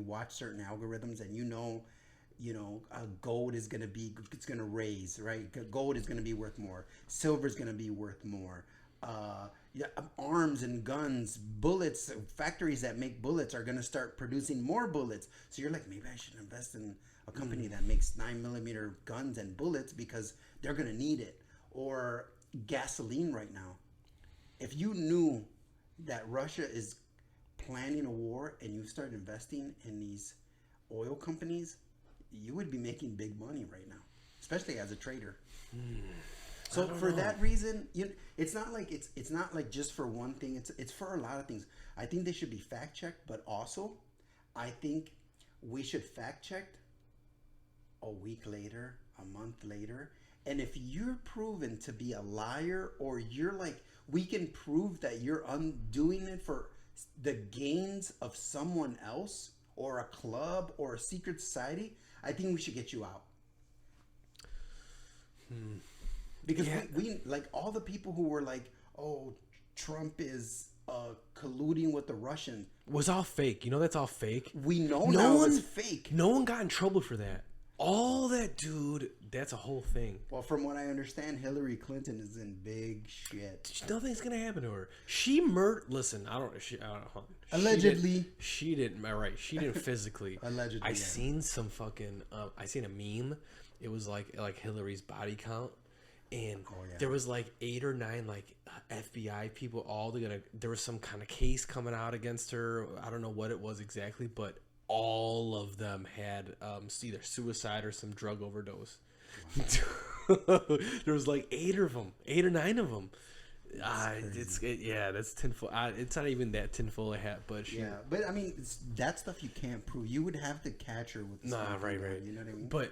watch certain algorithms, and gold is going to raise, right? Gold is going to be worth more. Silver is going to be worth more. Arms and guns, bullets, factories that make bullets are going to start producing more bullets. So you're like, maybe I should invest in a company that makes 9mm guns and bullets because they're going to need it. Or gasoline right now. If you knew that Russia is planning a war and you start investing in these oil companies, you would be making big money right now, especially as a trader. So for that reason, it's not like it's not like just for one thing. It's for a lot of things. I think they should be fact checked, but also, I think we should fact check a week later, a month later, and if you're proven to be a liar, or you're like, we can prove that you're undoing it for the gains of someone else or a club or a secret society, I think we should get you out. Because we like all the people who were like, oh, Trump is colluding with the Russians. Was all fake. You know that's all fake. We know now it's fake. No one got in trouble for that. All that, dude, that's a whole thing. Well, from what I understand, Hillary Clinton is in big shit. Nothing's gonna happen to her. She murdered. Listen, I don't know. Allegedly. She didn't. Right. She didn't physically. Allegedly. I seen some fucking. I seen a meme. It was like Hillary's body count, and there was like 8 or 9 like FBI people all together. There was some kind of case coming out against her. I don't know what it was exactly, but all of them had either suicide or some drug overdose. Wow. There was like 8 or 9 of them. That's tinfoil. It's not even that tinfoil hat, but but I mean, that stuff you can't prove. You would have to catch her with. Right. You know what I mean? But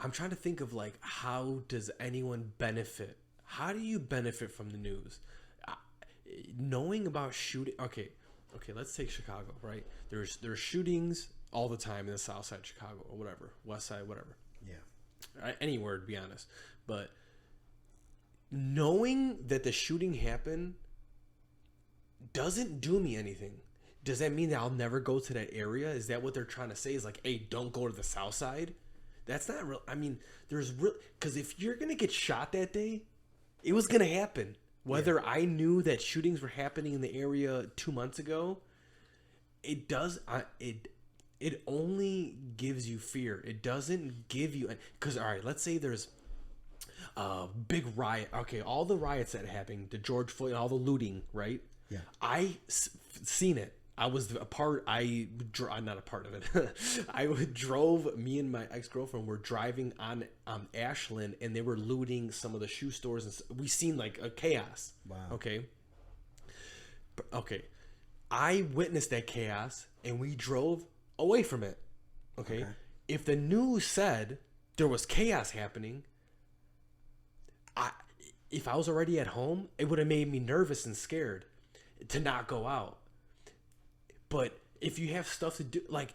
I'm trying to think of like, how does anyone benefit? How do you benefit from the news? Knowing about shooting. Okay, let's take Chicago, right? There's shootings all the time in the South Side of Chicago or whatever, West Side, whatever. Yeah. Anywhere, to be honest. But knowing that the shooting happened doesn't do me anything. Does that mean that I'll never go to that area? Is that what they're trying to say? Is like, hey, don't go to the South Side? That's not real. I mean, there's real, because if you're going to get shot that day, it was going to happen. Whether I knew that shootings were happening in the area 2 months ago, it only gives you fear. It doesn't give you, because all right, let's say there's a big riot. Okay, all the riots that happened, the George Floyd, all the looting, right? Yeah, I seen it. I was a part. I'm not a part of it. I drove. Me and my ex-girlfriend were driving on Ashland, and they were looting some of the shoe stores, and we seen like a chaos. Wow. Okay. I witnessed that chaos, and we drove away from it. Okay. If the news said there was chaos happening, if I was already at home, it would have made me nervous and scared to not go out. But if you have stuff to do, like,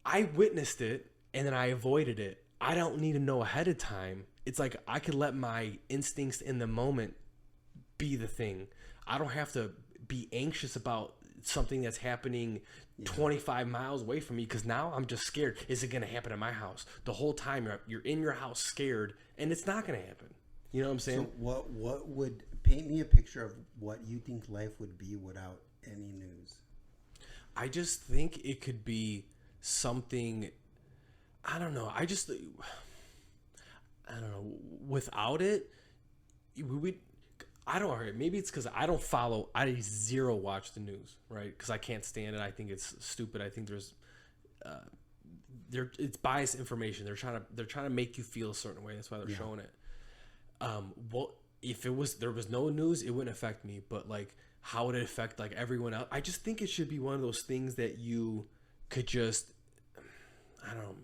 I witnessed it and then I avoided it. I don't need to know ahead of time. It's like I could let my instincts in the moment be the thing. I don't have to be anxious about something that's happening 25 miles away from me, because now I'm just scared. Is it going to happen at my house? The whole time you're in your house scared, and it's not going to happen. You know what I'm saying? So what would paint me a picture of what you think life would be without any news? I just think it could be something, I don't know. I don't know. Without it, maybe it's because I don't follow, I zero watch the news, right? Because I can't stand it. I think it's stupid. I think it's biased information. They're trying to make you feel a certain way. That's why they're showing it. If there was no news, it wouldn't affect me. But like, how would it affect like everyone else? I just think it should be one of those things that you could just, I don't know.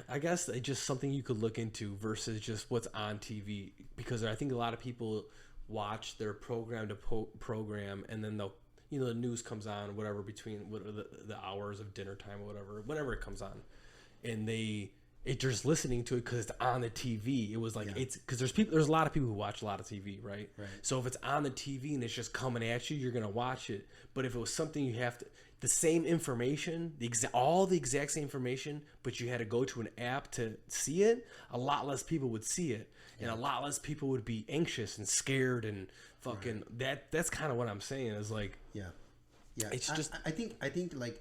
I guess it's just something you could look into versus just what's on TV, because I think a lot of people watch their program to program, and then they'll, the news comes on, whatever, between the hours of dinner time or whenever it comes on, and they're just listening to it because it's on the TV. It was like, it's because there's a lot of people who watch a lot of TV, right? So if it's on the TV and it's just coming at you, you're gonna watch it. But if it was something you have to, the same information, all the exact same information, but you had to go to an app to see it, a lot less people would see it, and a lot less people would be anxious and scared and fucking That's kind of what I'm saying. Is like, it's just I think like,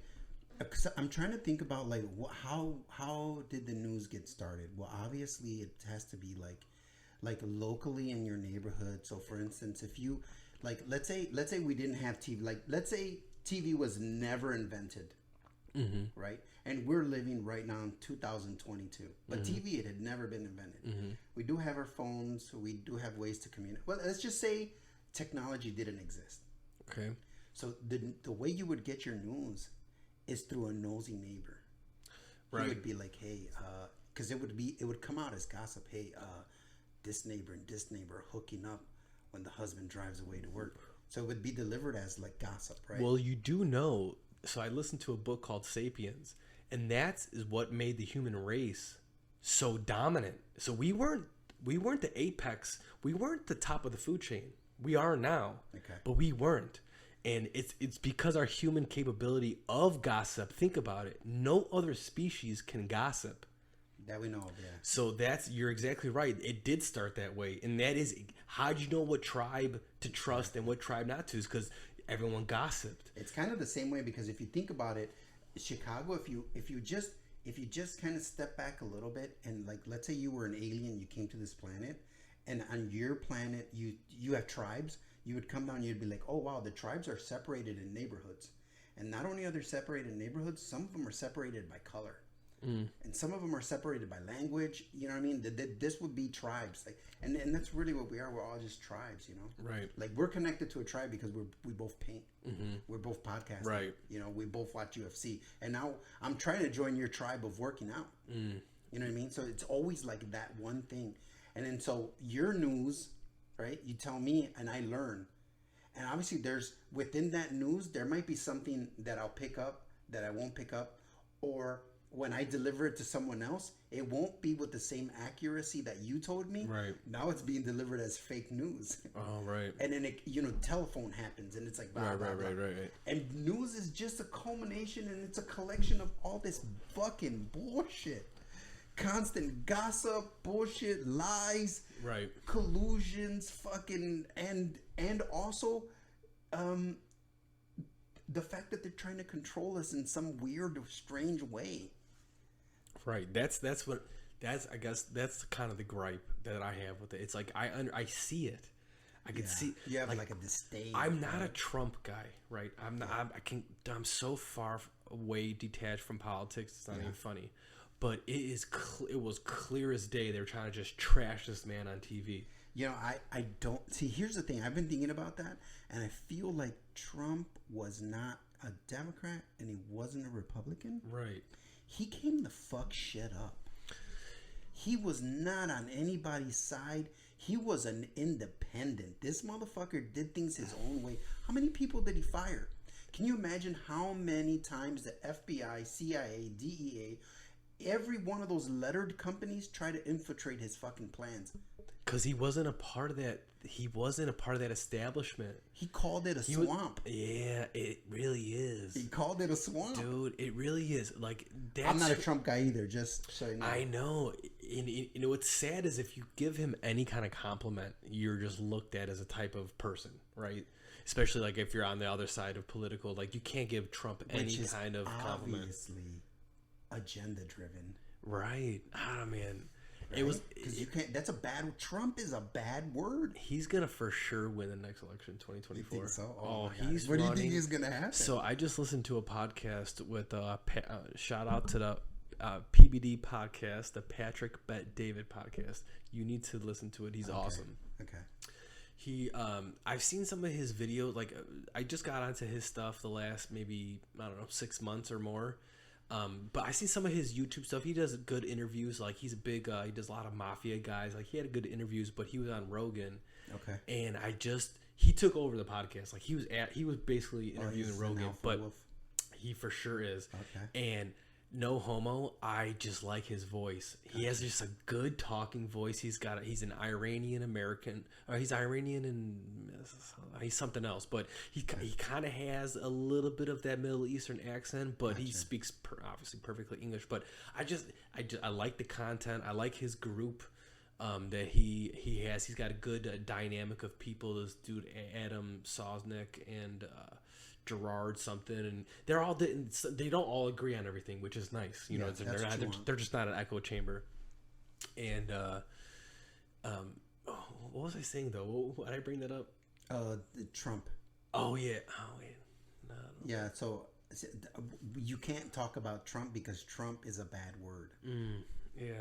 I'm trying to think about like how did the news get started? Well, obviously it has to be like locally in your neighborhood. So for instance, if you like, let's say we didn't have TV, like let's say TV was never invented. right? And we're living right now in 2022. But TV, it had never been invented. We do have our phones. We do have ways to communicate. Well, let's just say technology didn't exist. Okay. So the way you would get your news is through a nosy neighbor. Right. He would be like, hey, because it would come out as gossip. Hey, this neighbor and this neighbor are hooking up when the husband drives away to work. So it would be delivered as like gossip, right? Well, you do know. So I listened to a book called *Sapiens*, and that is what made the human race so dominant. So we weren't the apex. We weren't the top of the food chain. We are now, but we weren't. And it's because our human capability of gossip. Think about it. No other species can gossip. That we know of, yeah. So you're exactly right. It did start that way. And that is, how'd you know what tribe to trust and what tribe not to? Is because everyone gossiped. It's kind of the same way, because if you think about it, Chicago, if you just kind of step back a little bit, and like, let's say you were an alien, you came to this planet, and on your planet you have tribes, you would come down, you'd be like, oh wow, the tribes are separated in neighborhoods. And not only are they separated in neighborhoods, some of them are separated by color. And some of them are separated by language. You know what I mean? This would be tribes, like, and that's really what we are. We're all just tribes, you know. Right. Like, we're connected to a tribe because we both paint. We're both podcasting. Right. You know, we both watch UFC, and now I'm trying to join your tribe of working out. You know what I mean? So it's always like that one thing, and then so your news, right? You tell me, and I learn, and obviously there's within that news there might be something that I'll pick up that I won't pick up, or when I deliver it to someone else, it won't be with the same accuracy that you told me. Right. Now it's being delivered as fake news. Oh, right. And then telephone happens, and it's like blah, blah, blah. Right. And news is just a culmination, and it's a collection of all this fucking bullshit. Constant gossip, bullshit, lies, right, collusions, fucking, and also the fact that they're trying to control us in some weird, strange way. Right. I guess that's kind of the gripe that I have with it. It's like I see it. I can see. You have like a disdain. I'm not a Trump guy, right? I'm not. I'm so far away, detached from politics. It's not even funny. But it was clear as day they were trying to just trash this man on TV. You know, I don't see. Here's the thing. I've been thinking about that, and I feel like Trump was not a Democrat and he wasn't a Republican. Right. He came the fuck shit up. He was not on anybody's side. He was an independent. This motherfucker did things his own way. How many people did he fire? Can you imagine how many times the FBI, CIA, DEA, every one of those lettered companies tried to infiltrate his fucking plans? Because he wasn't a part of that. He wasn't a part of that establishment. He called it a swamp. Yeah, it really is. He called it a swamp, dude. It really is. Like, I'm not a Trump guy either. Just so you know. I know. And what's sad is if you give him any kind of compliment, you're just looked at as a type of person, right? Especially like if you're on the other side of political. Like, you can't give Trump any kind of compliment. Obviously, agenda driven. Right. Ah, man. Right? It was because you can't. That's a bad. Trump is a bad word. He's gonna for sure win the next election, 2024. You think so? Oh, he's. What do you think is gonna happen? So I just listened to a podcast with shout out to the PBD podcast, the Patrick Bet David podcast. You need to listen to it. He's awesome. Okay. He, I've seen some of his videos. Like, I just got onto his stuff the last maybe 6 months or more. But I see some of his YouTube stuff. He does good interviews. Like, he's a big, he does a lot of mafia guys. Like, he had good interviews, but he was on Rogan. Okay. And he took over the podcast. Like, he was basically interviewing Rogan, but he for sure is. Okay. And no homo, I just like his voice. He has just a good talking voice. He's an Iranian American, or he's Iranian and he's something else, but he kind of has a little bit of that Middle Eastern accent, but he speaks obviously perfectly English. But I like the content. I like his group that he has. He's got a good dynamic of people. This dude Adam Sosnick and Gerard something, and they don't all agree on everything, which is nice. You know, they're just not an echo chamber. And what was I saying though? Why did I bring that up? Trump. Oh yeah. Oh wait. No. Yeah. So you can't talk about Trump because Trump is a bad word. Yeah.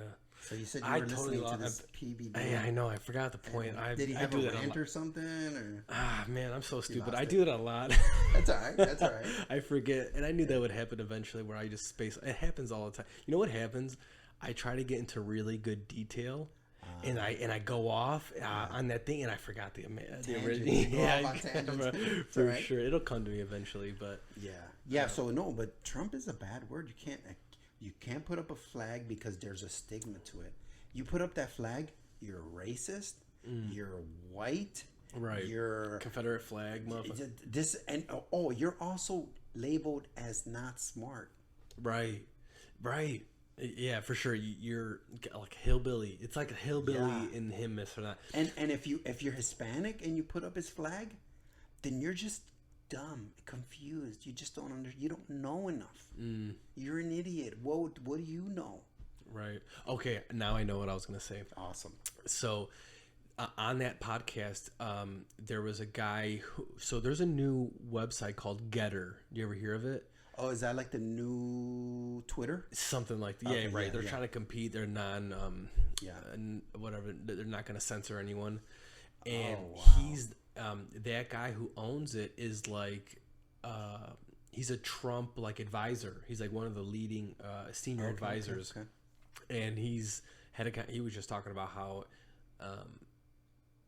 So you said you I were totally listening to this PBD. Yeah, I know. I forgot the point. Did he I have do a that a rant lot. or something? Or Man, I'm so stupid. lost I it. do it a lot. That's all right. That's all right. I forget, and I knew that would happen eventually. Where I just space. It happens all the time. You know what happens? I try to get into really good detail, and I go off on that thing, and I forgot the original. You go Yeah, off on tangents. It's for all right. sure. It'll come to me eventually, but Yeah. So no, but Trump is a bad word. You can't put up a flag because there's a stigma to it. You put up that flag, you're racist. You're white. right. You're Confederate flag, motherfucker. this, and you're also labeled as not smart. Right. Yeah, for sure. You're like hillbilly. It's like a hillbilly in him, or not. And if you're Hispanic and you put up his flag, then you're just dumb, confused. You just don't you don't know enough. You're an idiot. What do you know? Right. Okay. Now I know what I was gonna say. Awesome. So, on that podcast, there was a guy who. So there's a new website called Getter. You ever hear of it? Oh, is that like the new Twitter? Something like that. Okay, Yeah, right. yeah, They're yeah. trying to compete. They're whatever. They're not going to censor anyone. And wow. he's that guy who owns it is like he's a Trump like advisor. He's like one of the leading senior advisors. Okay. And he was just talking about how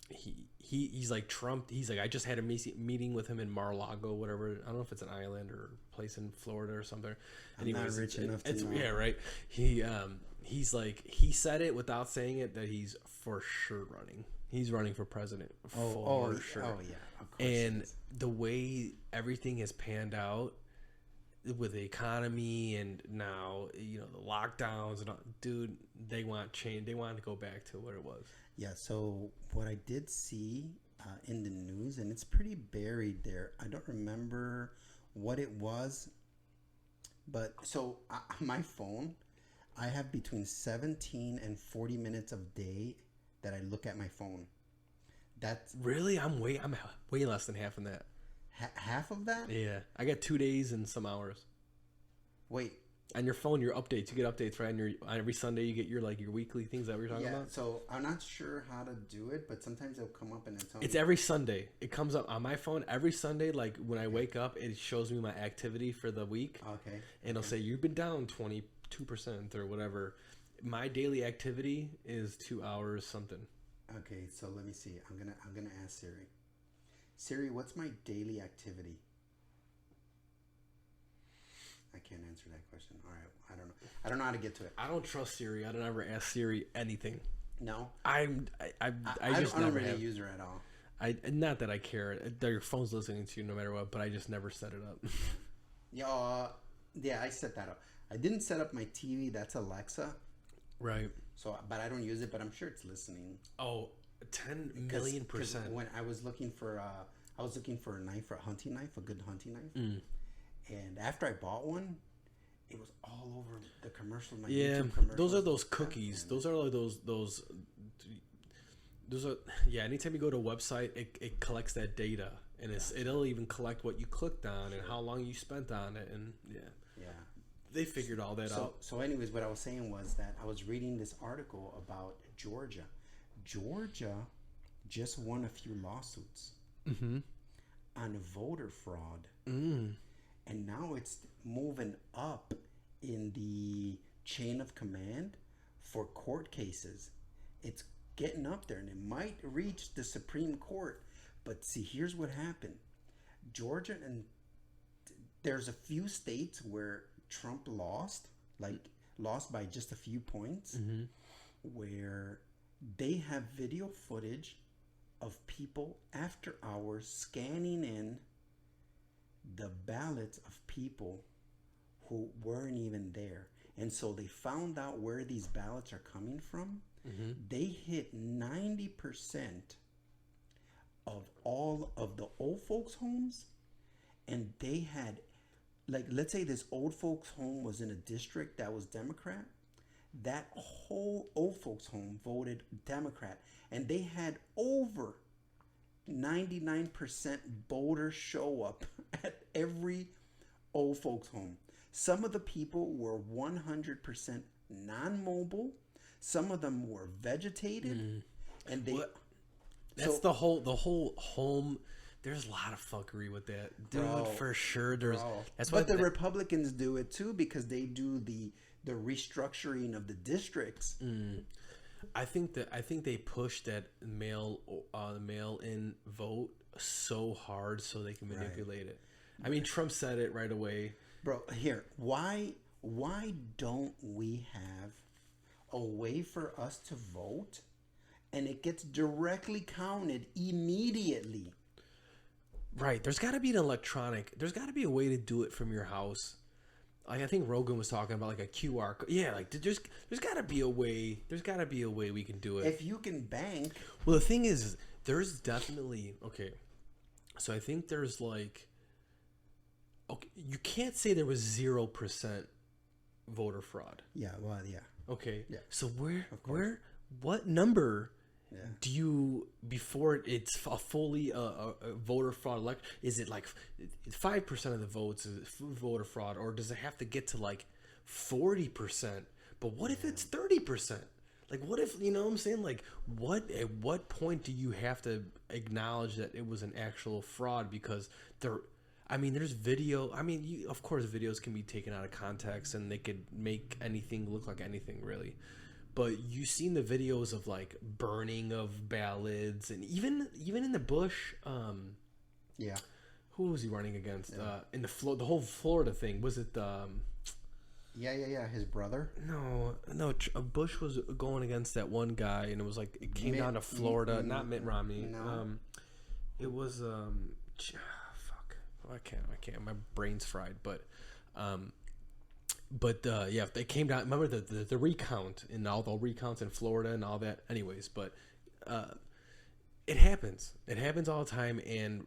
he's like Trump. He's like, I just had a meeting with him in Mar-a-Lago, whatever. I don't know if it's an island or a place in Florida or something. I'm not rich enough to know. Yeah, right. He's like, he said it without saying it that he's for sure running. He's running for president for sure. Oh yeah, of course. And the way everything has panned out with the economy and now the lockdowns and all, dude, they want change. They want to go back to what it was. Yeah. So what I did see in the news, and it's pretty buried there. I don't remember what it was, but so my phone, I have between 17 and 40 minutes of day that I look at my phone. That's really I'm way less than half of that. Half of that? Yeah, I got 2 days and some hours. Wait. On your phone, your updates. You get updates, right? On every Sunday, you get your weekly things that we were talking about. So I'm not sure how to do it, but sometimes it'll come up and it's every Sunday. It comes up on my phone every Sunday. Like when I wake up, it shows me my activity for the week. Okay. And it'll say you've been down 22% or whatever. My daily activity is 2 hours something. Okay, so let me see. I'm gonna ask Siri. Siri, what's my daily activity? I can't answer that question. All right, I don't know. I don't know how to get to it. I don't trust Siri. I don't ever ask Siri anything. No, I just don't never really have. use her at all. Not that I care. Your phone's listening to you no matter what, but I just never set it up. Yeah, I set that up. I didn't set up my TV. That's Alexa. Right. So, but I don't use it. But I'm sure it's listening. Oh, 10 million percent. When I was looking for a knife, a hunting knife, a good hunting knife. And after I bought one, it was all over the commercial. YouTube commercials. Those are those cookies. Those are like those are anytime you go to a website, it collects that data, and it'll even collect what you clicked on and how long you spent on it, and they figured all that out. So anyways, what I was saying was that I was reading this article about Georgia. Georgia just won a few lawsuits on voter fraud. And now it's moving up in the chain of command for court cases. It's getting up there, and it might reach the Supreme Court. But see, here's what happened. Georgia, and there's a few states where Trump lost by just a few points, where they have video footage of people after hours scanning in the ballots of people who weren't even there. And so they found out where these ballots are coming from. They hit 90% of all of the old folks' homes. And they had, let's say this old folks' home was in a district that was Democrat. That whole old folks' home voted Democrat. And they had over 99% voter show up at every old folks home. Some of the people were 100% non-mobile. Some of them were vegetated, and they. What? That's the whole home. There's a lot of fuckery with that, dude. Bro, for sure, that's but the Republicans do it too because they do the restructuring of the districts. I think they push that mail-in vote so hard so they can manipulate it. I mean, Trump said it right away. Bro, here, why don't we have a way for us to vote and it gets directly counted immediately? Right. There's got to be there's got to be a way to do it from your house. Like, I think Rogan was talking about like a QR code. Yeah, like there's got to be a way. There's got to be a way we can do it. If you can bank. Well, the thing is, there's definitely, okay. So I think there's like, okay, you can't say there was 0% voter fraud. Yeah, well, yeah. Okay. Yeah. So what number Yeah. do you, before it's a fully a voter fraud elect, is it like 5% of the votes is voter fraud, or does it have to get to like 40%? But what if it's 30%? Like, what if, you know what I'm saying? Like, at what point do you have to acknowledge that it was an actual fraud? Because there's video. I mean, of course, videos can be taken out of context and they could make anything look like anything, really. But you've seen the videos of like burning of ballots, and even in the Bush, Yeah. who was he running against? In the whole Florida thing, was it? Yeah. His brother. No. Bush was going against that one guy, and it was like it came down to Florida, not Mitt Romney. No. It was fuck. Oh, I can't. My brain's fried, but. Yeah, they came down. Remember the recount and all the recounts in Florida and all that. Anyways, but it happens. It happens all the time, and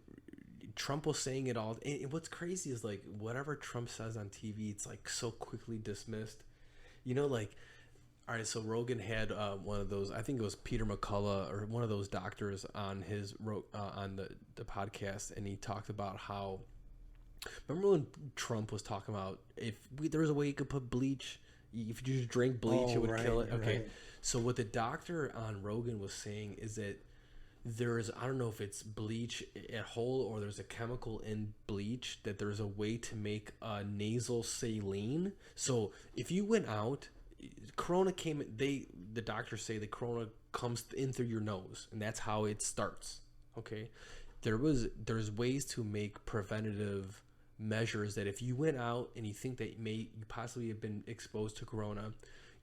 Trump was saying it all. And what's crazy is like whatever Trump says on TV, it's like so quickly dismissed. You know, like, all right. So Rogan had one of those. I think it was Peter McCullough or one of those doctors on his on the podcast, and he talked about how. Remember when Trump was talking about if there was a way you could put bleach, if you just drink bleach, it would kill it? Okay. Right. So what the doctor on Rogan was saying is that there's, I don't know if it's bleach at whole or there's a chemical in bleach, that there's a way to make nasal saline. So if you went out, Corona the doctors say the Corona comes in through your nose, and that's how it starts. Okay. There's ways to make preventative measures that if you went out and you think that you possibly have been exposed to Corona,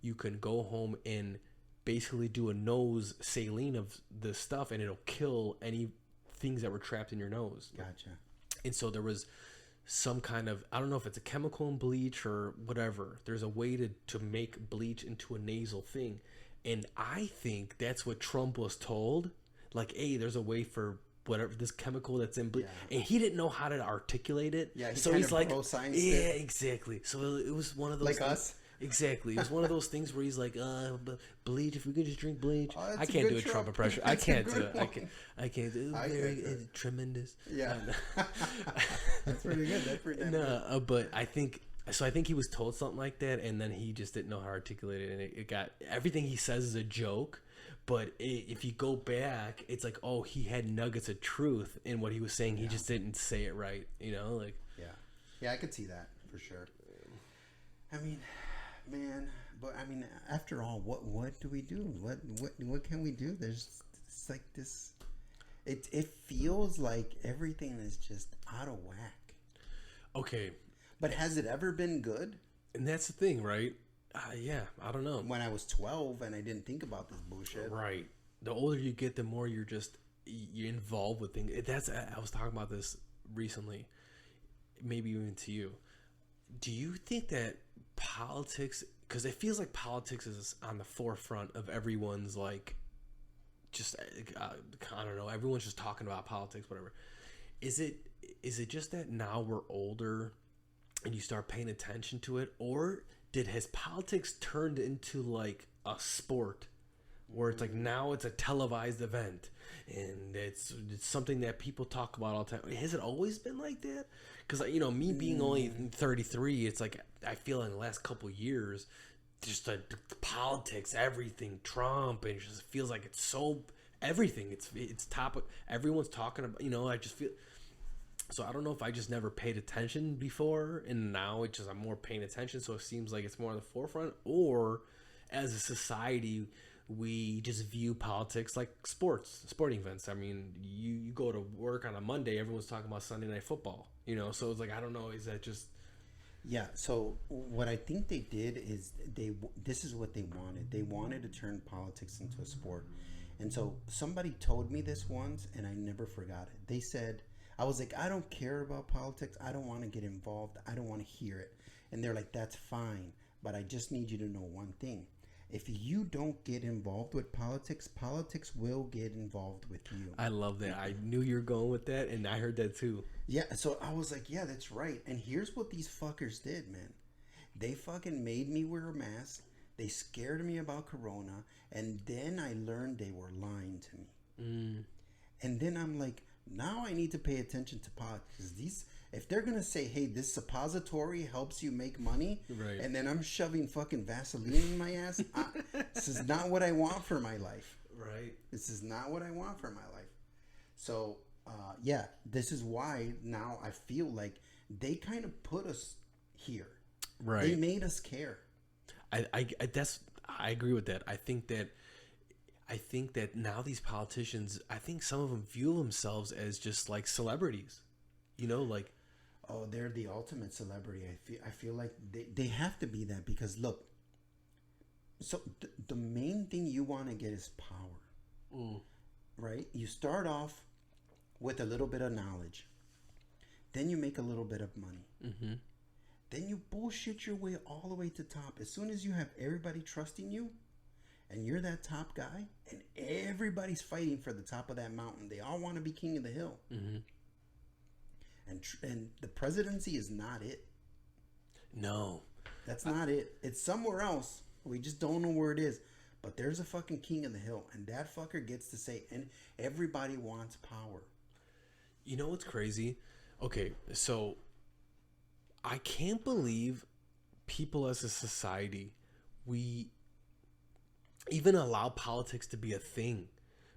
you can go home and basically do a nose saline of the stuff, and it'll kill any things that were trapped in your nose. Gotcha. And so there was some kind of, I don't know if it's a chemical in bleach or whatever. There's a way to make bleach into a nasal thing. And I think that's what Trump was told. Like, hey, there's a way for whatever this chemical that's in bleach, and he didn't know how to articulate it. Yeah, so he's like, yeah, exactly. So it was one of those like things, us. Exactly, it was one of those things where he's like, bleach. If we could just drink bleach, I can't do a Trump impression. I can't do it. I can't do it. Tremendous. Yeah, that's pretty good. That's pretty good. No, but I think he was told something like that, and then he just didn't know how to articulate it, and it got everything he says is a joke. But if you go back, it's like, oh, he had nuggets of truth in what he was saying. He just didn't say it right, you know? Like, yeah, I could see that for sure. I mean, man, but I mean, after all, what do we do? What can we do? It's like this. It feels like everything is just out of whack. Okay, but has it ever been good? And that's the thing, right? Yeah, I don't know. When I was 12 and I didn't think about this bullshit. Right. The older you get, the more you're involved with things. I was talking about this recently, maybe even to you. Do you think that politics, because it feels like politics is on the forefront of everyone's, like, just, I don't know, everyone's just talking about politics, whatever. Is it just that now we're older and you start paying attention to it, or has politics turned into like a sport? where it's like now it's a televised event and it's something that people talk about all the time. Has it always been like that? Because me being only 33, it's like I feel in the last couple years, just the politics, everything, Trump, and it just feels like it's so everything. It's top. Everyone's talking about. I just feel. So I don't know if I just never paid attention before, and now it's just I'm more paying attention. So it seems like it's more on the forefront, or as a society, we just view politics like sporting events. I mean, you go to work on a Monday, everyone's talking about Sunday Night Football. So it's like I don't know. Is that just Yeah, so what I think they did is this is what they wanted. They wanted to turn politics into a sport. And so somebody told me this once and I never forgot it. They said, I was like, I don't care about politics. I don't want to get involved. I don't want to hear it. And they're like, that's fine. But I just need you to know one thing. If you don't get involved with politics, politics will get involved with you. I love that. I knew you were going with that, and I heard that too. Yeah, so I was like, yeah, that's right. And here's what these fuckers did, man. They fucking made me wear a mask. They scared me about Corona. And then I learned they were lying to me. And then I'm like, now I need to pay attention to politics. If they're going to say, hey, this suppository helps you make money, right, and then I'm shoving fucking Vaseline in my ass, this is not what I want for my life. Right. This is not what I want for my life. So, yeah, this is why now I feel like they kind of put us here. Right. They made us care. I agree with that. I think that now these politicians, I think some of them view themselves as just like celebrities, like, oh, they're the ultimate celebrity. I feel like they have to be that because look, so the main thing you want to get is power, right? You start off with a little bit of knowledge, then you make a little bit of money, then you bullshit your way all the way to top. As soon as you have everybody trusting you, and you're that top guy, and everybody's fighting for the top of that mountain. They all want to be king of the hill. And the presidency is not it. No. That's not it. It's somewhere else. We just don't know where it is. But there's a fucking king of the hill, and that fucker gets to say, and everybody wants power. You know what's crazy? Okay, so I can't believe people as a society, we even allow politics to be a thing.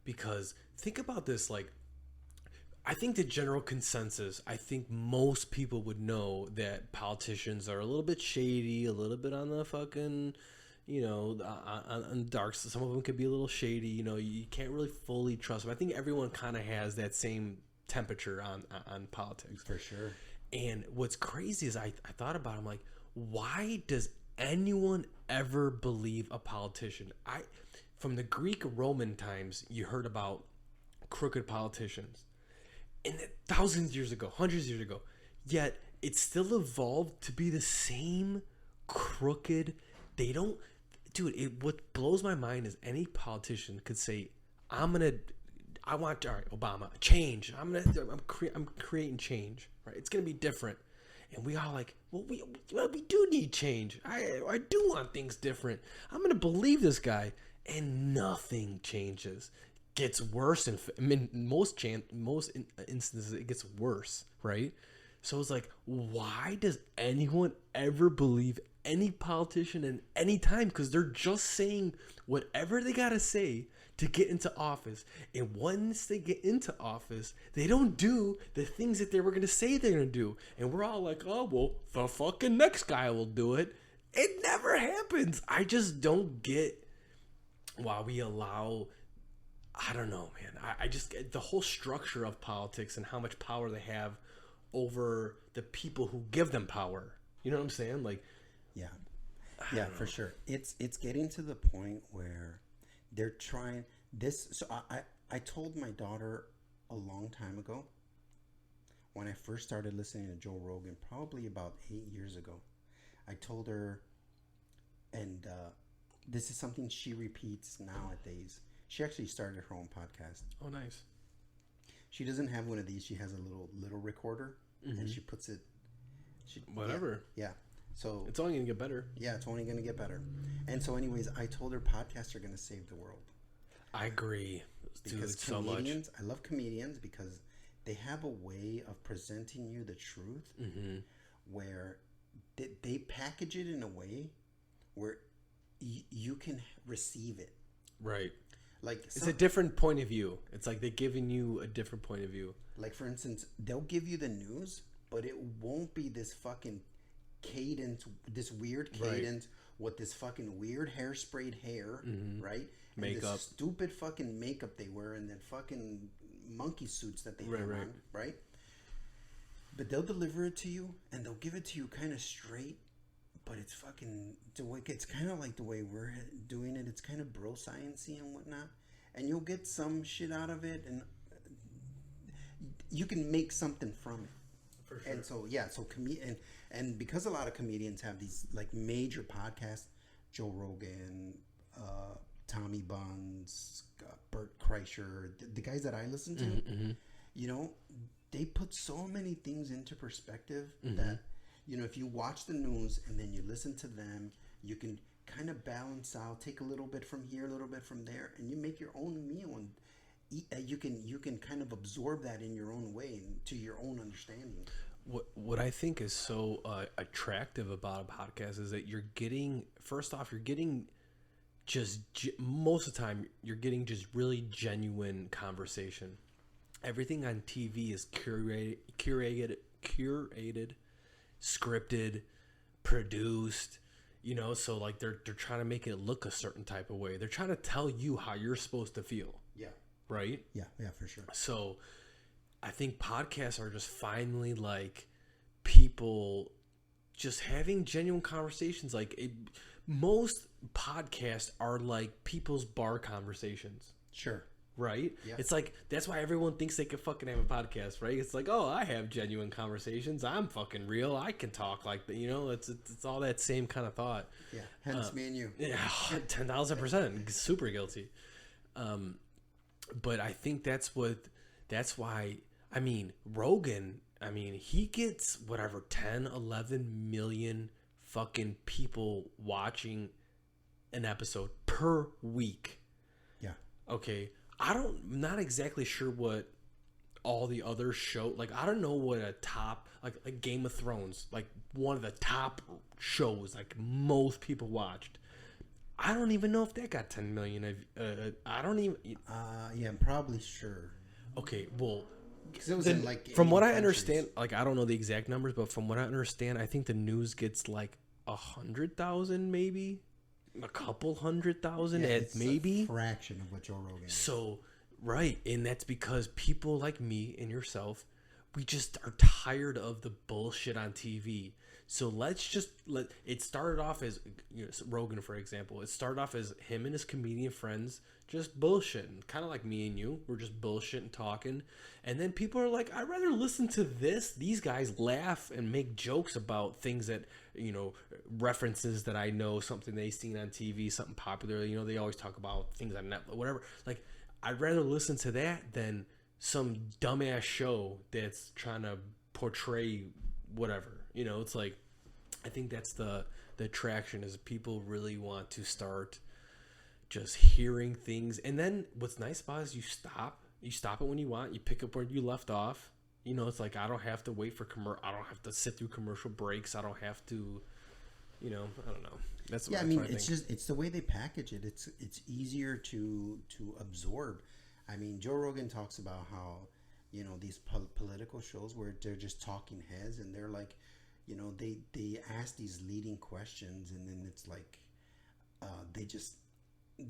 Because think about this, like, I think the general consensus, I think most people would know that politicians are a little bit shady, a little bit on the fucking, on dark. Some of them could be a little shady. You can't really fully trust them. I think everyone kind of has that same temperature on politics. For sure. And what's crazy is I thought about it, I'm like, why does anyone ever believe a politician? From the Greek Roman times, you heard about crooked politicians. And thousands of years ago, hundreds of years ago, yet it still evolved to be the same crooked. They don't, dude. What blows my mind is any politician could say, I want, all right, Obama, change. I'm creating change, right? It's gonna be different, and we all like, well, we do need change. I do want things different. I'm gonna believe this guy, and nothing changes. Gets worse, and most instances it gets worse, right? So it's like, why does anyone ever believe any politician in any time? Because they're just saying whatever they gotta say to get into office, and once they get into office, they don't do the things that they were gonna say they're gonna do, and we're all like, oh well, the fucking next guy will do it. It never happens. I just don't get why we allow. I don't know, man. I just, the whole structure of politics and how much power they have over the people who give them power. You know what I'm saying? Like, yeah, for sure. It's getting to the point where they're trying this. So I told my daughter a long time ago, when I first started listening to Joe Rogan, probably about 8 years ago, I told her, and this is something she repeats nowadays. She actually started her own podcast. Oh, nice. She doesn't have one of these. She has a little recorder, and she puts it. Whatever. Yeah. So it's only gonna get better. Yeah, it's only gonna get better. And so, anyways, I told her podcasts are gonna save the world. I agree. Because Dude, so much. comedians, I love comedians because they have a way of presenting you the truth where they package it in a way where you can receive it. Right. Like It's a different point of view. It's like they're giving you a different point of view. Like, for instance, they'll give you the news, but it won't be this fucking cadence, this weird cadence with this fucking weird hairsprayed hair, right? Makeup. And this stupid fucking makeup they wear and that fucking monkey suits that they have on, right? But they'll deliver it to you and they'll give it to you kind of straight, but it's fucking, it's kind of like the way we're doing it. It's kind of bro science-y and whatnot. And you'll get some shit out of it and you can make something from it. For sure. And so, yeah, so and because a lot of comedians have these like major podcasts, Joe Rogan, Tommy Buns, Bert Kreischer, the guys that I listen to, you know, they put so many things into perspective that, you know, if you watch the news and then you listen to them, you can kind of balance out, take a little bit from here, a little bit from there, and you make your own meal and eat. You can kind of absorb that in your own way and to your own understanding. What I think is so attractive about a podcast is that you're getting, first off, you're getting just most of the time you're getting just really genuine conversation. Everything on TV is curated, scripted, produced. You know, so like they're trying to make it look a certain type of way. They're trying to tell you how you're supposed to feel. Yeah. Right? Yeah, for sure. So I think podcasts are just finally like people just having genuine conversations. Like most podcasts are like people's bar conversations. Sure. Right? Yeah. It's like, that's why everyone thinks they can fucking have a podcast, right? It's like, oh, I have genuine conversations. I'm fucking real. I can talk like that. You know, it's all that same kind of thought. Yeah. Hence me and you. Yeah. 10,000%. Super guilty. But I think that's why, I mean, Rogan, I mean, he gets whatever, 10, 11 million fucking people watching an episode per week. Yeah. Okay. I'm not exactly sure what all the other show, like, I don't know what a top, like Game of Thrones, like one of the top shows, like most people watched. I don't even know if that got 10 million. I don't even. Yeah, I'm probably sure. Okay, well, because it was in like from what I countries. understand, like I don't know the exact numbers, but from what I understand, I think the news gets like 100,000, maybe a couple 100,000, it's maybe a fraction of what Joe Rogan is. So, right, and that's because people like me and yourself, we just are tired of the bullshit on TV. So it started off as, you know, Rogan, for example. It started off as him and his comedian friends just bullshitting, kind of like me and you. We're just bullshitting, talking, and then people are like, I'd rather listen to this. These guys laugh and make jokes about things that, you know, references that I know, something they seen on TV, something popular. You know, they always talk about things on Netflix, whatever. Like, I'd rather listen to that than some dumbass show that's trying to portray whatever. You know, it's like, I think that's the attraction, is people really want to start just hearing things. And then what's nice about it is you stop it when you want, you pick up where you left off. You know, it's like, I don't have to wait for I don't have to sit through commercial breaks. I don't have to, you know, I don't know. That's what I mean, it's the way they package it. It's easier to absorb. I mean, Joe Rogan talks about how, you know, these political shows where they're just talking heads and they're like, you know, they ask these leading questions and then it's like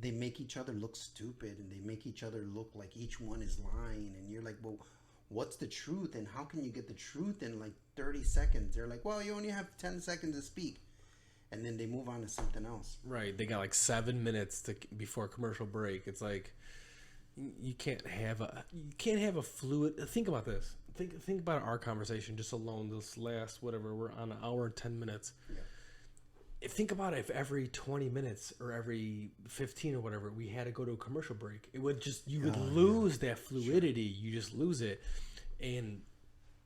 they make each other look stupid and they make each other look like each one is lying, and you're like, well, what's the truth and how can you get the truth in like 30 seconds? They're like, well, you only have 10 seconds to speak, and then they move on to something else. Right. They got like 7 minutes before commercial break. It's like, you can't have a fluid. Think about this. Think about our conversation just alone this last, whatever, we're on an hour and 10 minutes. Yeah. Think about it, if every 20 minutes or every 15 or whatever we had to go to a commercial break, it would just, you would lose that fluidity. Sure. You just lose it. And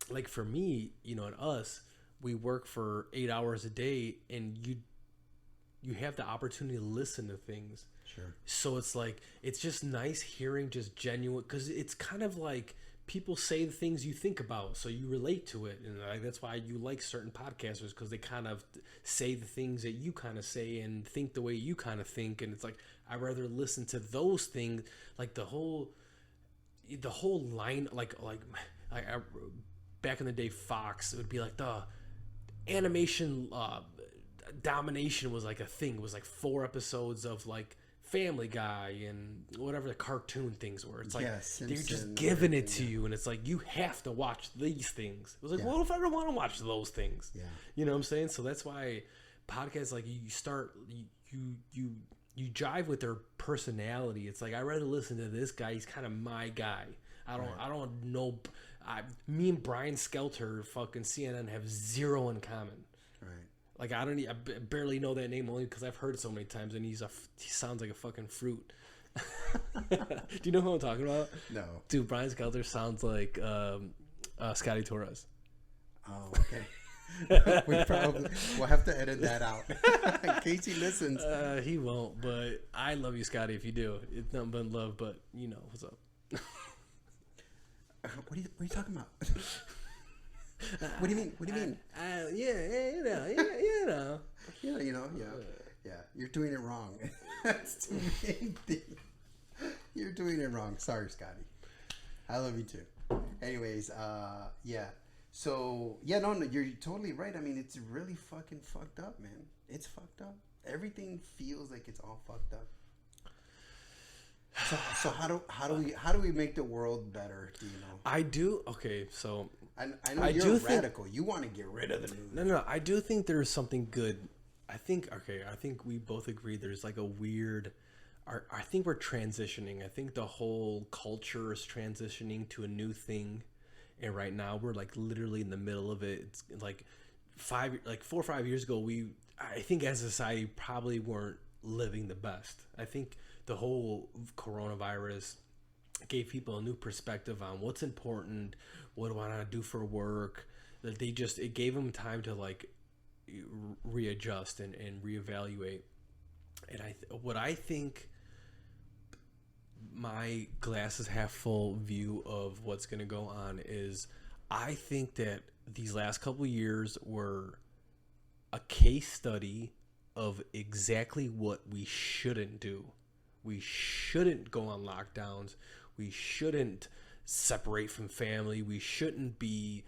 like for me, you know, and us, we work for 8 hours a day, and you have the opportunity to listen to things. Sure. So it's like, it's just nice hearing just genuine, because it's kind of like people say the things you think about, so you relate to it, and like, that's why you like certain podcasters, because they kind of say the things that you kind of say and think the way you kind of think, and it's like I'd rather listen to those things, like the whole line, like back in the day, Fox, it would be like the animation domination was like a thing. It was like 4 episodes of like Family Guy and whatever the cartoon things were. It's like they're just giving it to you, and it's like you have to watch these things. It was like, well, if I don't want to watch those things, you know what I'm saying? So that's why podcasts, like, you start, you jive with their personality. It's like, I'd rather listen to this guy. He's kind of my guy. I don't know. Me and Brian Skelter, fucking CNN, have zero in common. Right. Like, I barely know that name, only because I've heard it so many times, and he sounds like a fucking fruit. Do you know who I'm talking about? No. Dude, Brian Skelter sounds like Scotty Torres. Oh, okay. We'll have to edit that out in case he listens. He won't, but I love you, Scotty. If you do, it's nothing but love. But you know what's up. What are you talking about? What do you mean? What do you mean? Yeah. You're doing it wrong. That's the main thing. You're doing it wrong. Sorry, Scotty. I love you too. Anyways, yeah. So yeah, no, you're totally right. I mean, it's really fucking fucked up, man. It's fucked up. Everything feels like it's all fucked up. So how do we make the world better? Do you know? I do. Okay, so I know you're radical. You want to get rid of the news. No. I do think there's something good. I think we both agree there's like a weird. I think we're transitioning. I think the whole culture is transitioning to a new thing, and right now we're like literally in the middle of it. It's like 4 or 5 years ago, I think as a society probably weren't living the best. I think the whole coronavirus gave people a new perspective on what's important, what do I want to do for work. That it gave them time to like readjust and reevaluate. And what I think, my glass is half full view of what's going to go on is, I think that these last couple of years were a case study of exactly what we shouldn't do. We shouldn't go on lockdowns. We shouldn't separate from family. We shouldn't be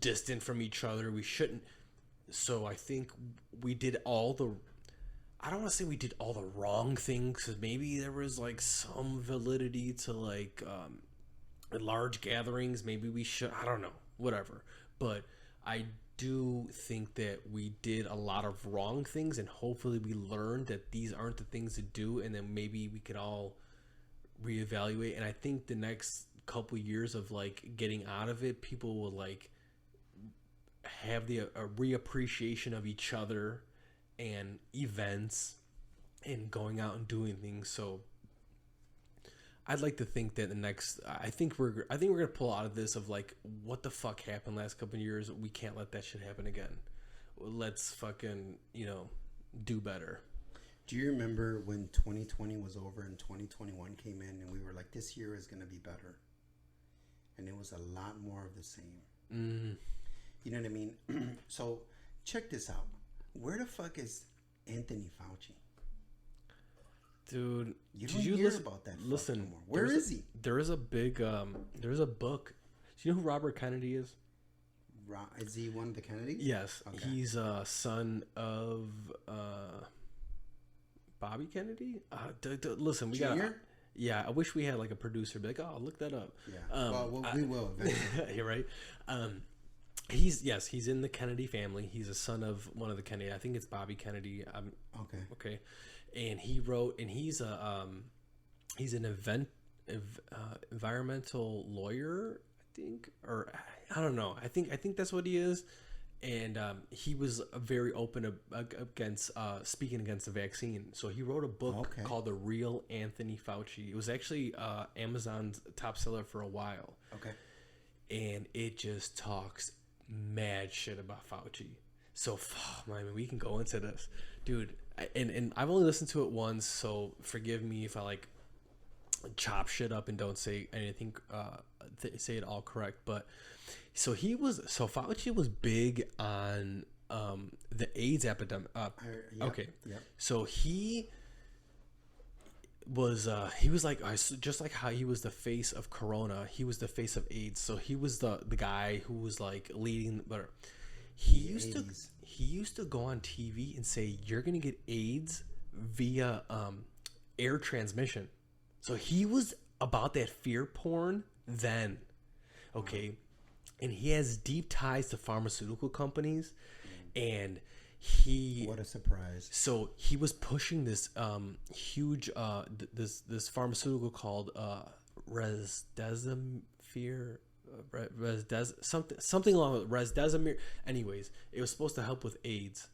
distant from each other. We shouldn't. So I think we did I don't want to say we did all the wrong things, because maybe there was like some validity to like large gatherings. Maybe we should, I don't know, whatever. But I do think that we did a lot of wrong things, and hopefully we learned that these aren't the things to do, and then maybe we could all reevaluate. And I think the next couple years of like getting out of it, people will like have a reappreciation of each other and events and going out and doing things. So I'd like to think that I think we're gonna pull out of this of like, what the fuck happened last couple of years. We can't let that shit happen again. Let's fucking, do better. Do you remember when 2020 was over and 2021 came in, and we were like, this year is gonna be better, and it was a lot more of the same. Mm-hmm. You know what I mean? So check this out. Where the fuck is Anthony Fauci? Dude, you don't hear about that. Listen, no more. Where is he? There is a big, there's a book. Do you know who Robert Kennedy is? Is he one of the Kennedys? Yes, okay. He's a son of Bobby Kennedy. Listen, we got. Yeah, I wish we had like a producer be like, oh, look that up. Yeah, we will eventually. You're right. He's in the Kennedy family. He's a son of one of the Kennedy. I think it's Bobby Kennedy. Okay. And he wrote, and he's an environmental lawyer, I think, or I don't know. I think that's what he is. And he was very open against speaking against the vaccine. So he wrote a book called The Real Anthony Fauci. It was actually Amazon's top seller for a while. Okay. And it just talks mad shit about Fauci. So, man, we can go into this. Dude, and I've only listened to it once, so forgive me if I like chop shit up and don't say anything, say it all correct. But so Fauci was big on the AIDS epidemic. Okay, yep. So he was like, just like how he was the face of Corona, he was the face of AIDS. So he was the guy who was like leading. But he used to go on TV and say, "You're gonna get AIDS via air transmission." So he was about that fear porn then, okay, and he has deep ties to pharmaceutical companies, and what a surprise. So he was pushing this huge this pharmaceutical called Remdesivir, something along with Remdesivir. Anyways, it was supposed to help with AIDS,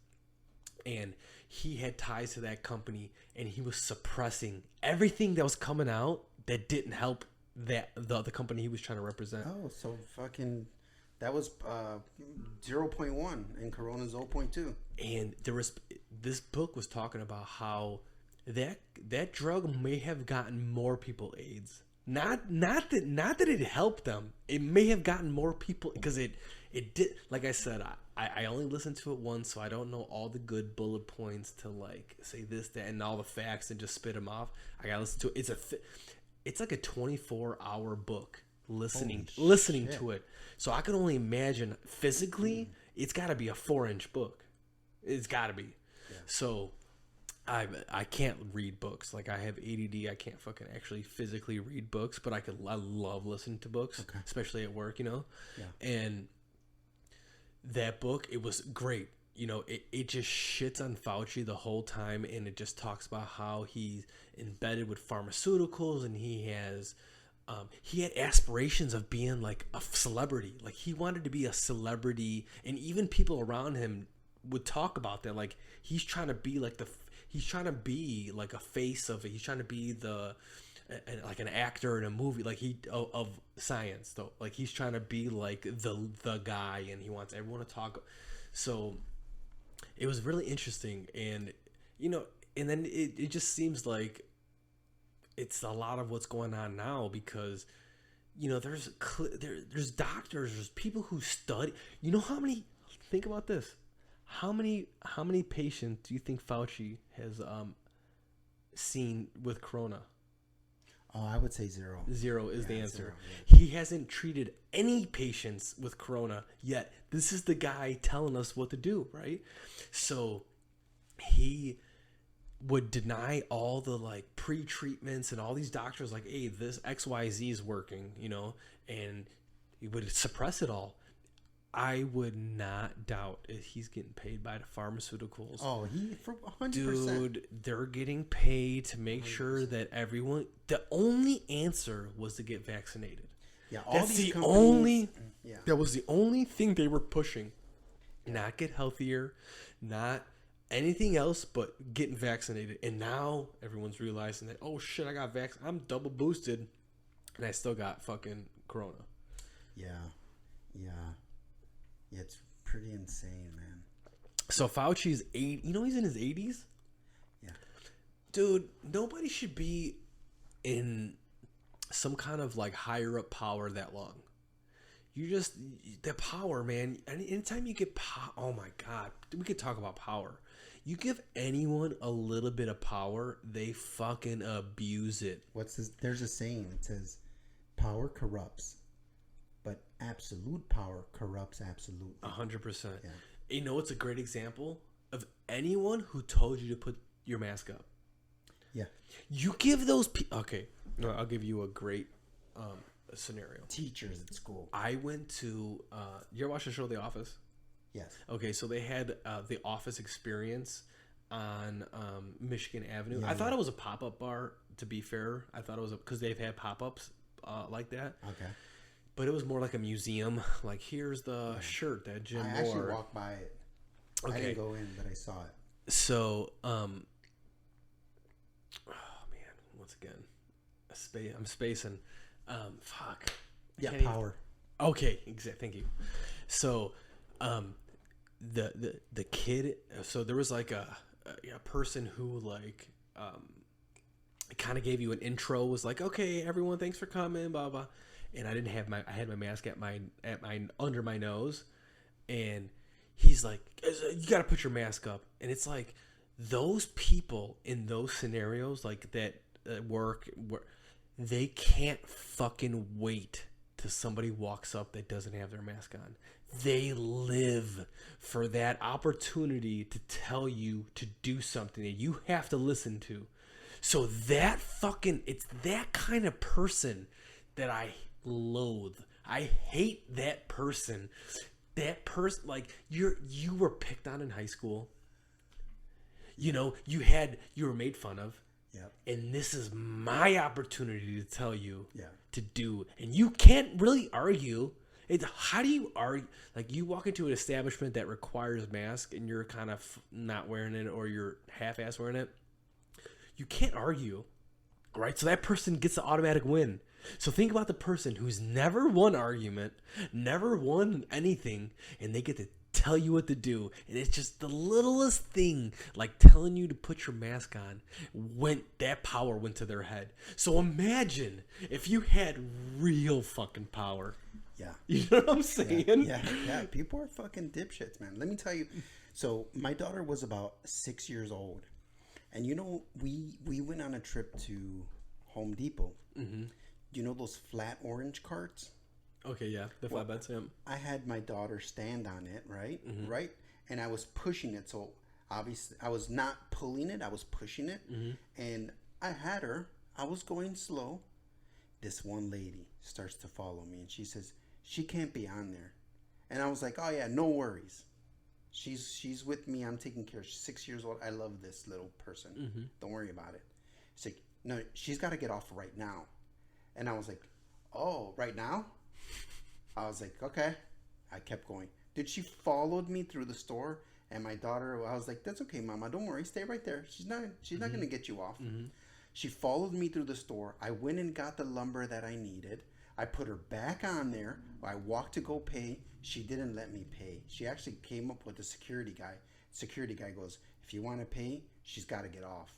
and he had ties to that company, and he was suppressing everything that was coming out that didn't help the company he was trying to represent. Oh, so fucking that was 0.1 and Corona 0.2. And this book was talking about how that drug may have gotten more people AIDS. Not that it helped them. It may have gotten more people because it did. Like I said, I only listened to it once, so I don't know all the good bullet points to like say this, that, and all the facts and just spit them off. I gotta listen to it. It's like a 24-hour book. Listening to it, so I can only imagine physically it's got to be a 4-inch book. It's got to be. Yeah. So I can't read books. Like I have ADD. I can't fucking actually physically read books, but I love listening to books, especially at work, Yeah. And that book, it was great. It just shits on Fauci the whole time, and it just talks about how he's embedded with pharmaceuticals, and he had aspirations of being like a celebrity. Like he wanted to be a celebrity, and even people around him would talk about that. Like he's trying to be like a face of it. He's trying to be like an actor in a movie, like of science though. Like he's trying to be like the guy, and he wants everyone to talk. So it was really interesting, and and then it just seems like it's a lot of what's going on now because there's doctors, there's people who study. Think about this, how many patients do you think Fauci has seen with Corona? Oh, I would say 0. 0 is the answer. 0, yeah. He hasn't treated any patients with Corona yet. This is the guy telling us what to do, right? So he would deny all the like pre-treatments, and all these doctors like, hey, this XYZ is working, and he would suppress it all. I would not doubt if he's getting paid by the pharmaceuticals. Oh, for 100%. Dude, they're getting paid to make 100%. Sure that everyone. The only answer was to get vaccinated. Yeah, That was the only thing they were pushing. Not get healthier, not anything else, but getting vaccinated. And now everyone's realizing that, oh shit, I got vaccinated. I'm double boosted, and I still got fucking Corona. Yeah. It's pretty insane, man. So Fauci's 80. He's in his 80s. Yeah, dude. Nobody should be in some kind of like higher up power that long. The power, man. Anytime you get oh my god, we could talk about power. You give anyone a little bit of power, they fucking abuse it. What's this? There's a saying that says, "Power corrupts, but absolute power corrupts absolutely." 100%. Yeah. It's a great example of anyone who told you to put your mask up. Yeah. You give those people. Okay, no, I'll give you a great scenario. Teachers at school. I went to. You ever watch the show The Office? Yes. Okay, so they had the Office Experience on Michigan Avenue. Yeah, I thought it was a pop-up bar. To be fair, I thought it was because they've had pop-ups like that. Okay. But it was more like a museum. Like, here's the shirt that Jim wore. I actually walked by it. Okay. I didn't go in, but I saw it. So, oh man, once again, I'm spacing. Fuck. Yeah, power. Okay, exactly. Thank you. So, the kid. So there was like a person who like kind of gave you an intro, was like, okay, everyone, thanks for coming, blah blah, and I had my mask at my under my nose, and he's like, you got to put your mask up, and it's like those people in those scenarios like that work, they can't fucking wait till somebody walks up that doesn't have their mask on. They live for that opportunity to tell you to do something that you have to listen to. So that fucking, it's that kind of person that I loathe. I hate that person. That person, like, you were picked on in high school. You know, you were made fun of. Yep. And this is my opportunity to tell you to do. And you can't really argue. How do you argue? Like, you walk into an establishment that requires a mask and you're kind of not wearing it, or you're half-ass wearing it. You can't argue, right? So that person gets the automatic win. So think about the person who's never won argument, never won anything, and they get to tell you what to do. And it's just the littlest thing, like telling you to put your mask on, that power went to their head. So imagine if you had real fucking power. Yeah. You know what I'm saying? Yeah. People are fucking dipshits, man. Let me tell you. So my daughter was about 6 years old. And you know, we went on a trip to Home Depot. Mm-hmm. You know those flat orange carts? Okay, yeah. The flatbeds, yeah. I had my daughter stand on it, right? Mm-hmm. Right? And I was pushing it. So obviously I was not pulling it. I was pushing it. Mm-hmm. And I had her. I was going slow. This one lady starts to follow me. And she says, she can't be on there. And I was like, oh, yeah, no worries. She's with me. I'm taking care of her. She's 6 years old. I love this little person. Mm-hmm. Don't worry about it. She's like, no, she's got to get off right now. And I was like, oh, right now? I was like, okay. I kept going. Dude, she followed me through the store. And my daughter, I was like, that's okay, Mama. Don't worry. Stay right there. She's not going to get you off. Mm-hmm. She followed me through the store. I went and got the lumber that I needed. I put her back on there. I walked to go pay. She didn't let me pay. She actually came up with the security guy. Security guy goes, if you want to pay, she's got to get off.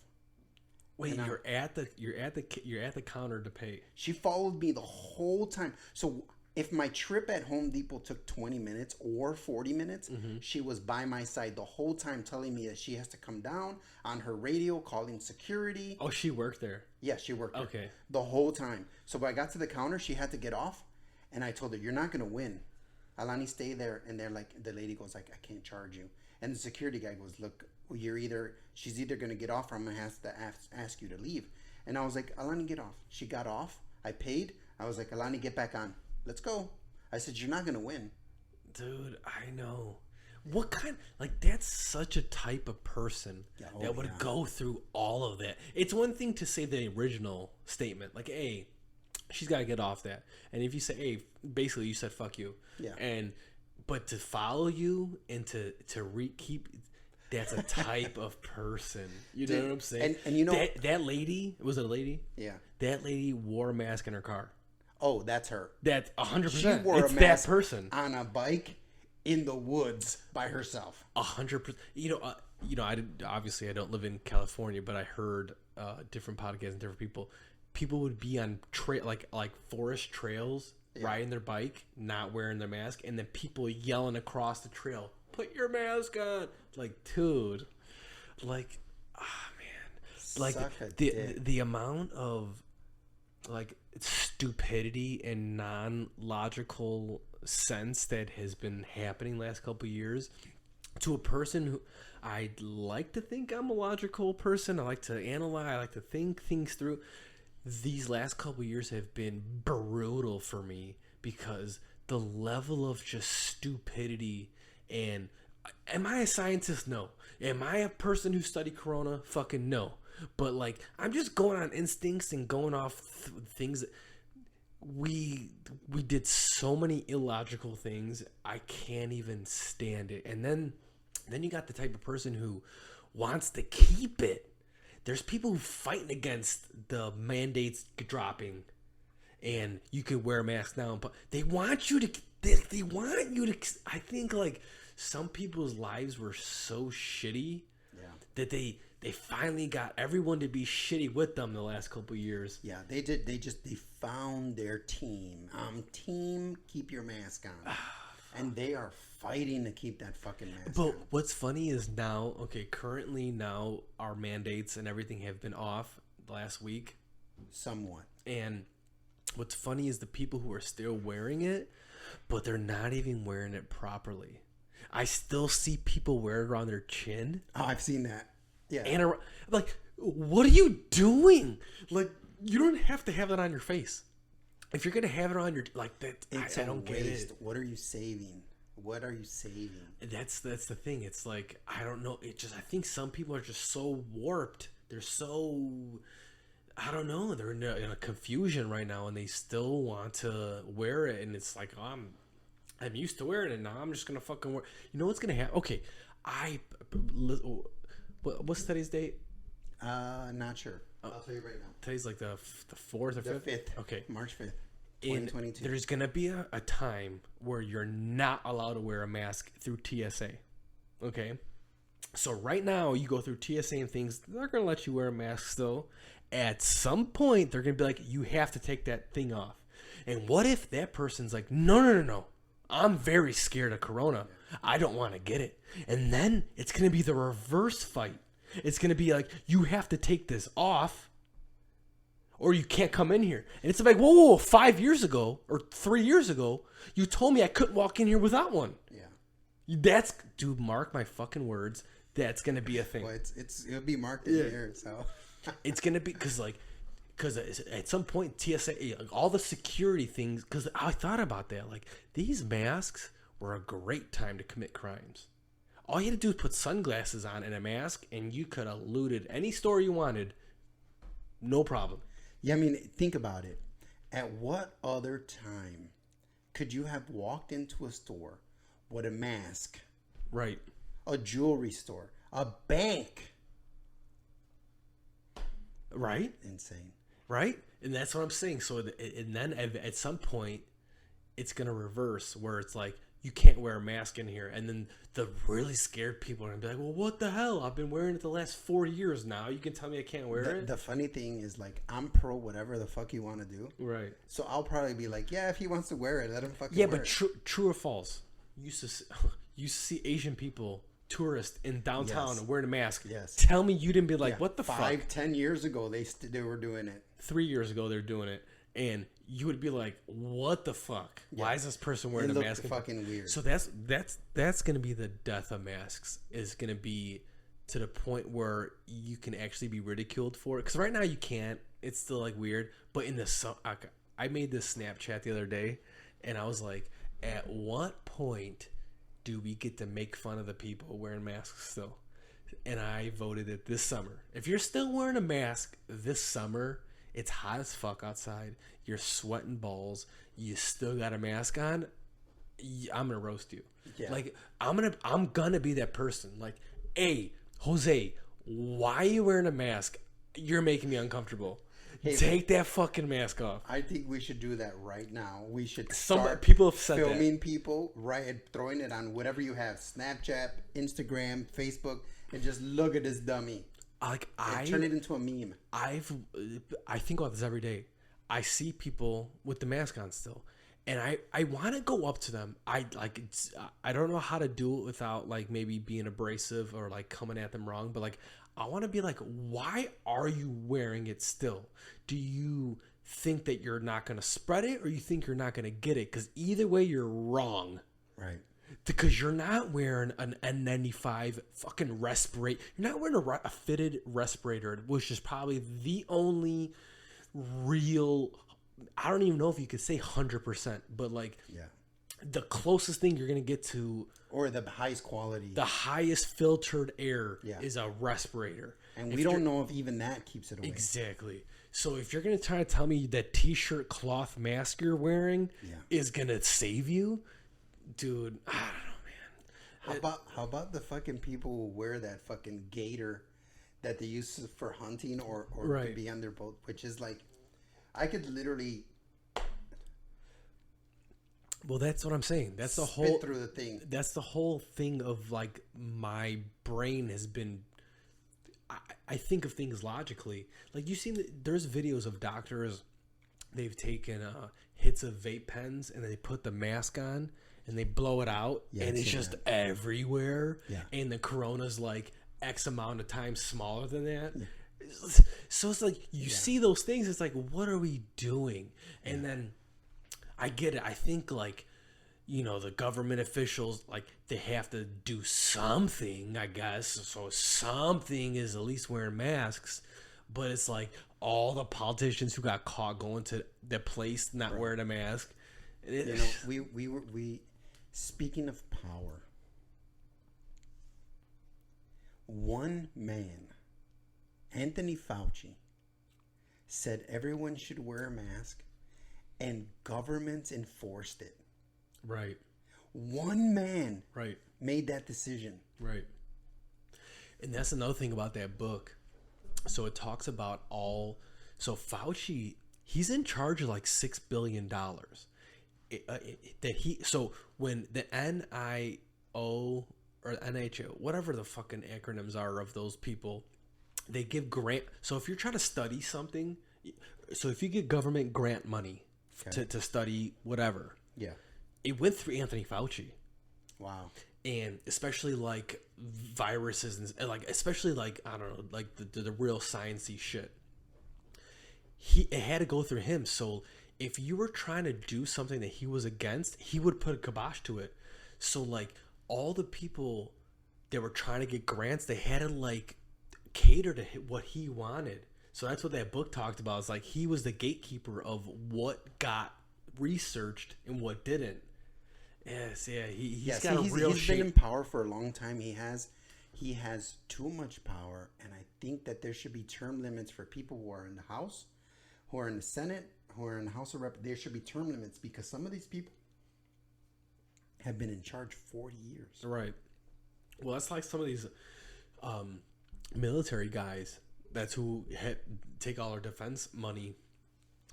Wait, you're at the counter to pay. She followed me the whole time. So if my trip at Home Depot took 20 minutes or 40 minutes, mm-hmm. she was by my side the whole time telling me that she has to come down on her radio, calling security. Oh, she worked there? Yeah, she worked there. Okay. The whole time. So when I got to the counter, she had to get off. And I told her, you're not going to win. Alani, stay there. And they're like, the lady goes like, I can't charge you. And the security guy goes, look, she's either going to get off or I'm going to have to ask you to leave. And I was like, Alani, get off. She got off. I paid. I was like, Alani, get back on. Let's go. I said, you're not going to win. Dude, I know. What kind, like, that's such a type of person that would go through all of that. It's one thing to say the original statement, like, hey, she's got to get off that. And if you say, hey, basically you said fuck you. Yeah. But to follow you and to keep, that's a type of person. You know what I'm saying? And you know that lady, was it a lady? Yeah. That lady wore a mask in her car. Oh, that's her. That's 100%. She wore it's a mask that person on a bike in the woods by herself. 100%. Obviously I don't live in California, but I heard different podcasts and different people. People would be on like forest trails, riding their bike, not wearing their mask, and then people yelling across the trail, "Put your mask on!" Like, dude, like, man, like the amount of like stupidity and non-logical sense that has been happening last couple of years to a person who I like to think I'm a logical person. I like to analyze. I like to think things through. These last couple of years have been brutal for me because the level of just stupidity. And am I a scientist? No. Am I a person who studied Corona? Fucking no. But like, I'm just going on instincts and going off things that we did so many illogical things. I can't even stand it. And then you got the type of person who wants to keep it. There's people who fighting against the mandates dropping, and you could wear a mask now. But they want you to. I think like some people's lives were so shitty Yeah. That they finally got everyone to be shitty with them the last couple years. Yeah, they did. They found their team. Team, keep your mask on. And they are fighting to keep that fucking mask on. But what's funny is now, currently now our mandates and everything have been off last week. Somewhat. And what's funny is the people who are still wearing it, but they're not even wearing it properly. I still see people wear it around their chin. Oh, I've seen that. Yeah. And like, what are you doing? Like, you don't have to have that on your face. If you're gonna have it on your like that, I don't get it. What are you saving? What are you saving? That's the thing. It's like I don't know. I think some people are just so warped. They're so I don't know. They're in a confusion right now, and they still want to wear it. And it's like I'm used to wearing it now. I'm just gonna fucking wear. You know what's gonna happen? Okay, what's today's date? Not sure. I'll tell you right now. Today's like the 4th or 5th? The 5th. Okay. March 5th, 2022. There's going to be a time where you're not allowed to wear a mask through TSA. Okay? So right now, you go through TSA and things, they're going to let you wear a mask still. At some point, they're going to be like, you have to take that thing off. And what if that person's like, no. I'm very scared of Corona. I don't want to get it. And then it's going to be the reverse fight. It's going to be like, you have to take this off or you can't come in here. And it's like, whoa, 5 years ago or 3 years ago, you told me I couldn't walk in here without one. Yeah. Dude, mark my fucking words. That's going to be a thing. Well, it'll be marked in here, so. It's going to be, because at some point, TSA, like, all the security things, because I thought about that. Like, these masks were a great time to commit crimes. All you had to do is put sunglasses on and a mask, and you could have looted any store you wanted. No problem. Yeah, I mean, think about it. At what other time could you have walked into a store with a mask? Right. A jewelry store. A bank. Right? Insane. Right? And that's what I'm saying. So, and then at some point, it's going to reverse where it's like, you can't wear a mask in here. And then the really scared people are going to be like, well, what the hell? I've been wearing it the last 4 years now. You can tell me I can't wear it? The funny thing is, like, I'm pro whatever the fuck you want to do. Right. So I'll probably be like, yeah, if he wants to wear it, let him fucking wear it. Yeah, but true or false? You used to see Asian people, tourists in downtown wearing a mask. Yes. Tell me you didn't be like, what the fuck? 5-10 years ago, they were doing it. 3 years ago, they're doing it. And you would be like, what the fuck? Yeah. Why is this person wearing a mask? Fucking weird. So that's going to be the death of masks, is going to be to the point where you can actually be ridiculed for it. Because right now you can't. It's still like weird. But I made this Snapchat the other day, and I was like, at what point do we get to make fun of the people wearing masks still? And I voted it this summer. If you're still wearing a mask this summer, it's hot as fuck outside. You're sweating balls. You still got a mask on. I'm gonna roast you. Yeah. Like I'm gonna be that person. Like, hey, Jose, why are you wearing a mask? You're making me uncomfortable. Hey, take that fucking mask off. I think we should do that right now. We should people have said filming people, right, throwing it on whatever you have, Snapchat, Instagram, Facebook, and just look at this dummy. Like turn it into a meme. I think about this every day. I see people with the mask on still, and I want to go up to them. I don't know how to do it without like maybe being abrasive or like coming at them wrong, but like I want to be like, why are you wearing it still? Do you think that you're not going to spread it, or you think you're not going to get it? Because either way, you're wrong. Right. Because you're not wearing an N95 fucking respirator. You're not wearing a fitted respirator, which is probably the only real, I don't even know if you could say 100%, but like the closest thing you're going to get to. Or the highest quality. The highest filtered air is a respirator. And we don't know if even that keeps it away. Exactly. So if you're going to try to tell me that t-shirt cloth mask you're wearing is going to save you, dude, I don't know, man. How about the fucking people who wear that fucking gaiter that they use for hunting or to be on their boat, which is like, I could literally. Well, that's what I'm saying. Spit through the thing. That's the whole thing of like my brain has been I think of things logically. Like you seen, there's videos of doctors. They've taken hits of vape pens and they put the mask on and they blow it out and it's just everywhere. Yeah. And the corona's like X amount of times smaller than that. Yeah. So it's like you see those things. It's like, what are we doing? And then I get it. I think like, the government officials, like they have to do something, I guess. So something is at least wearing masks. But it's like all the politicians who got caught going to the place not wearing a mask. We speaking of power, one man, Anthony Fauci, said everyone should wear a mask, and governments enforced it. Right. One man right made that decision. Right. And that's another thing about that book. So it talks about so Fauci, he's in charge of like $6 billion. So when the NIO or NHO, whatever the fucking acronyms are of those people, they give grant. So if you're trying to study something, so if you get government grant money to study whatever, it went through Anthony Fauci. Wow. And especially like viruses and like, especially like, I don't know, like the real sciencey shit. It had to go through him. So if you were trying to do something that he was against, he would put a kibosh to it. So like all the people that were trying to get grants, they had to like cater to what he wanted. So that's what that book talked about. It's like he was the gatekeeper of what got researched and what didn't. Yes, yeah, he's been in power for a long time. He has too much power, and I think that there should be term limits for people who are in the House, who are in the Senate, who are in the House of Rep. There should be term limits because some of these people have been in charge 40 years. Right. Well, that's like some of these military guys. That's who take all our defense money.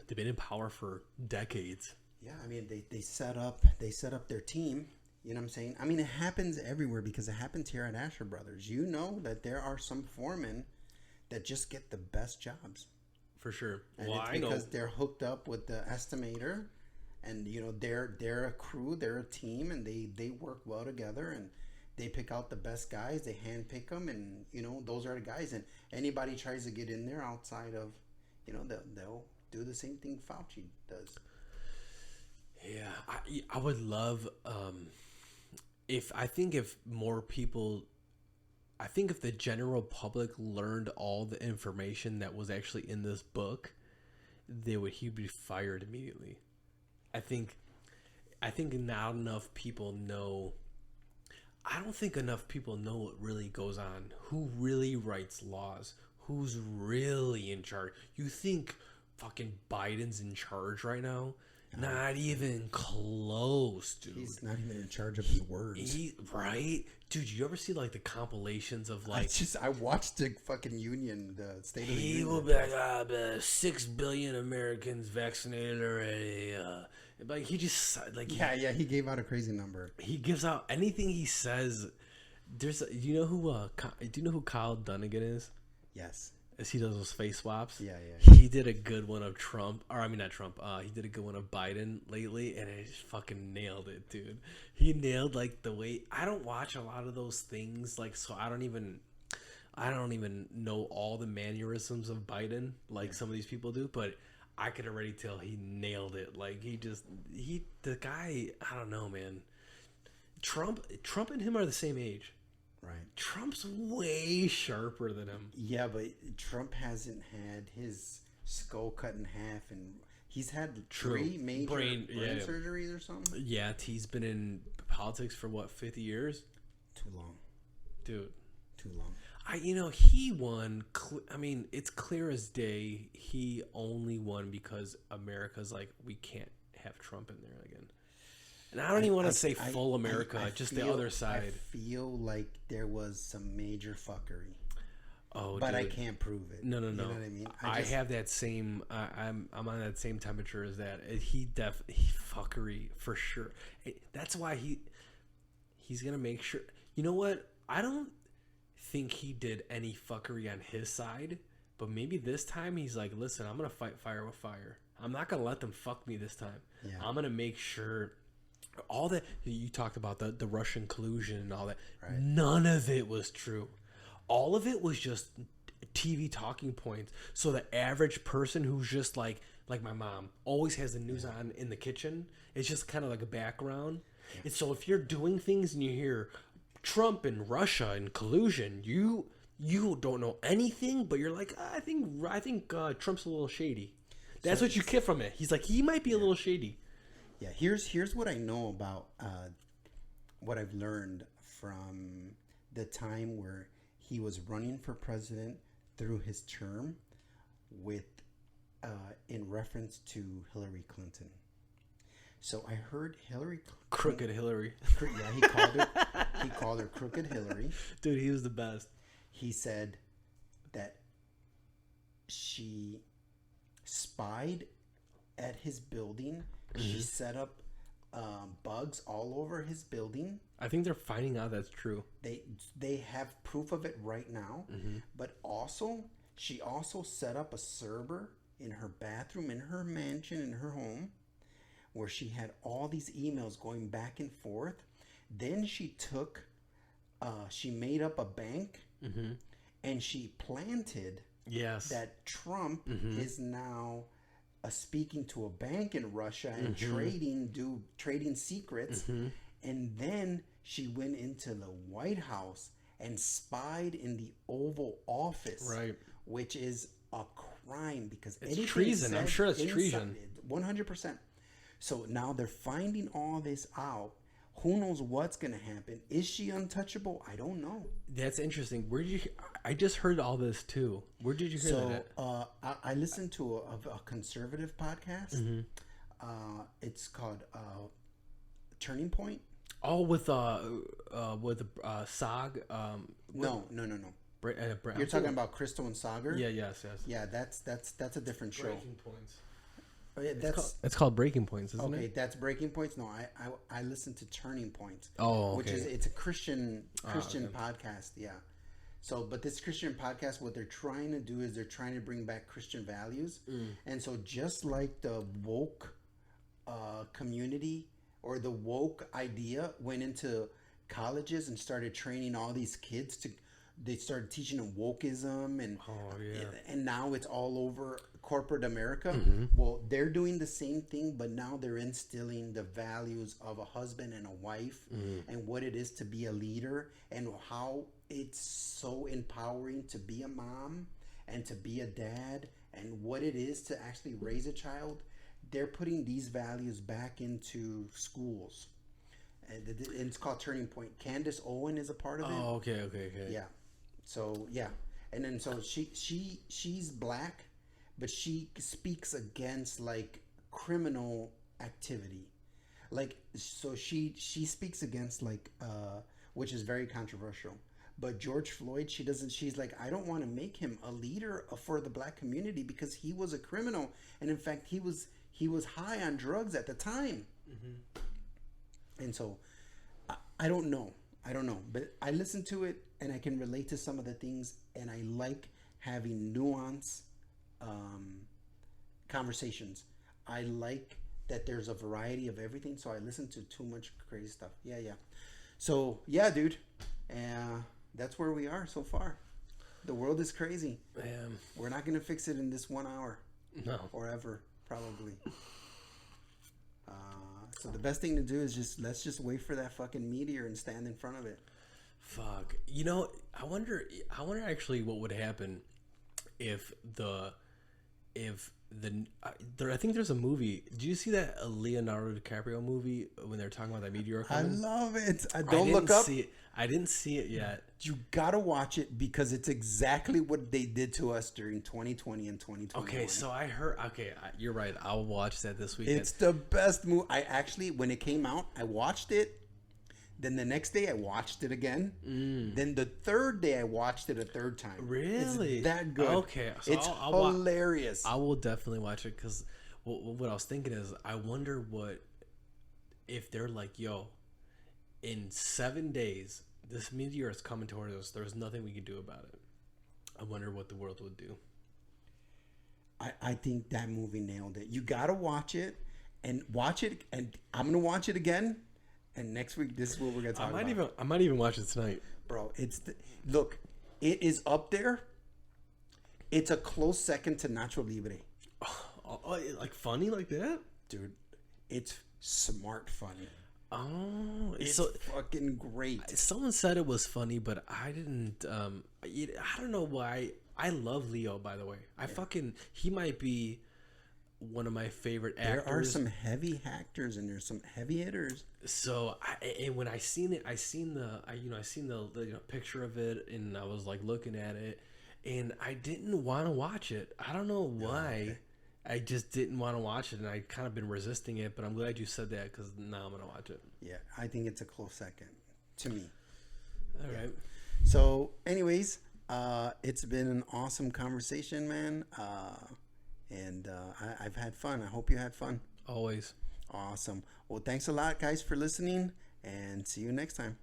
They've been in power for decades. Yeah, I mean, they set up their team. You know what I'm saying? I mean, it happens everywhere because it happens here at Asher Brothers. You know that there are some foremen that just get the best jobs. For sure. And it's because they're hooked up with the estimator, and they're a crew, they're a team, and they work well together, and they pick out the best guys. They hand pick them, and those are the guys. And anybody tries to get in there outside of, they'll do the same thing Fauci does. Yeah, I would love if more people, I think if the general public learned all the information that was actually in this book, he'd be fired immediately. I think not enough people know. I don't think enough people know what really goes on. Who really writes laws? Who's really in charge? You think fucking Biden's in charge right now? Not even close, dude. He's not even in charge of his words. Right? Dude, you ever see like the compilations of like... I watched the fucking Union, the State of the Union. He will be like, 6 billion Americans vaccinated already. Like he just like... Yeah, he gave out a crazy number. He gives out anything he says. Do you know who Kyle Dunnigan is? Yes. As he does those face swaps. Yeah. He did a good one of Trump, or I mean not Trump. He did a good one of Biden lately, and it just fucking nailed it, dude. He nailed like the way. I don't watch a lot of those things, like so. I don't even know all the mannerisms of Biden, like some of these people do. But I could already tell he nailed it. Like the guy. I don't know, man. Trump and him are the same age. Right. Trump's way sharper than him. Yeah, but Trump hasn't had his skull cut in half, and he's had 3 major brain surgeries or something. Yeah, he's been in politics for 50 years? Too long. Dude. Too long. He won. I mean, it's clear as day he only won because America's like, we can't have Trump in there again. And I don't even want to say full America, just the other side. I feel like there was some major fuckery. Oh, but dude. I can't prove it. No. You know what I mean? I have that same. I'm on that same temperature as that. He fuckery for sure. That's why he's gonna make sure. You know what? I don't think he did any fuckery on his side, but maybe this time he's like, listen, I'm gonna fight fire with fire. I'm not gonna let them fuck me this time. Yeah. I'm gonna make sure all that you talked about, the Russian collusion and all that. Right. None of it was true. All of it was just TV talking points. So the average person who's just like my mom always has the news on in the kitchen. It's just kind of like a background. And so if you're doing things and you hear Trump and Russia and collusion, you don't know anything, but you're like, I think Trump's a little shady. That's what you get from it. He's like, he might be a little shady. Yeah, here's what I know about what I've learned from the time where he was running for president through his term with in reference to Hillary Clinton. So I heard Crooked Hillary. Yeah, he called her Crooked Hillary. Dude, he was the best. He said that she spied at his building. She set up bugs all over his building. I think they're finding out that's true. They have proof of it right now. But also, she also set up a server in her bathroom, in her mansion, in her home, where she had all these emails going back and forth. Then she made up a bank, and she planted that Trump is now speaking to a bank in Russia and trading secrets. And then she went into the White House and spied in the Oval Office, right? Which is a crime because it's treason. I'm sure it's treason. 100%. So now they're finding all this out. Who knows what's going to happen? Is she untouchable? I don't know. That's interesting. Where did you? I just heard all this too. Where did you hear that? I listened to a conservative podcast. It's called Turning Point. Oh, with Sag. No. You're talking about Crystal and Sagar? Yeah, yes. Yeah, that's a different show. Breaking Points. Oh, yeah, it's called Breaking Points, isn't it? Okay, that's Breaking Points. No, I listen to Turning Points. Oh, okay. Which is it's a Christian podcast. Yeah. So, but this Christian podcast, what they're trying to do is they're trying to bring back Christian values, and so just like the woke community or the woke idea went into colleges and started training all these kids they started teaching them wokeism and now it's all over corporate America. Well, they're doing the same thing, but now they're instilling the values of a husband and a wife and what it is to be a leader and how it's so empowering to be a mom and to be a dad and what it is to actually raise a child. They're putting these values back into schools. And it's called Turning Point. Candace Owen is a part of it. Oh, okay. Yeah. So, yeah. And then so she's black, but she speaks against like criminal activity. Like, so she speaks against like which is very controversial. But George Floyd, she's like, I don't want to make him a leader for the black community because he was a criminal. And in fact, he was high on drugs at the time. And so I don't know, but I listen to it and I can relate to some of the things, and I like having nuance conversations. I like that there's a variety of everything, so I listen to too much crazy stuff. Yeah. So yeah, dude, that's where we are so far. The world is crazy. We're not gonna fix it in this 1 hour. No. Or ever, probably. So the best thing to do is let's just wait for that fucking meteor and stand in front of it. Fuck. You know, I wonder actually what would happen if I think there's a movie. Did you see that Leonardo DiCaprio movie when they're talking about that meteor coming? I love it. I look up. I didn't see it yet. You gotta watch it because it's exactly what they did to us during 2020 and 2021. Okay, so I heard. Okay, you're right. I'll watch that this weekend. It's the best movie. I actually, when it came out, I watched it. Then the next day I watched it again. Then the third day I watched it a third time. Really? It's that good. Okay. So it's hilarious. I will definitely watch it because what I was thinking is I wonder if they're like, yo, in 7 days this meteor is coming towards us. There's nothing we can do about it. I wonder what the world would do. I think that movie nailed it. You gotta watch it, and I'm gonna watch it again. And next week, this is what we're gonna talk about. I might even watch it tonight, Bro. Look, it is up there. It's a close second to Nacho Libre, like funny like that, dude. It's smart funny. Oh, It's fucking great. Someone said it was funny, but I didn't. I don't know why. I love Leo, by the way. He might be one of my favorite actors. There are some heavy actors and there's some heavy hitters. So when I seen it, I seen the picture of it, and I was like looking at it, and I didn't want to watch it. I don't know why. Okay. I just didn't want to watch it, and I kind of been resisting it. But I'm glad you said that, because now I'm gonna watch it. Yeah, I think it's a close second to me. All right. So, anyways, it's been an awesome conversation, man. I've had fun. I hope you had fun. Always. Awesome. Well, thanks a lot, guys, for listening, and see you next time.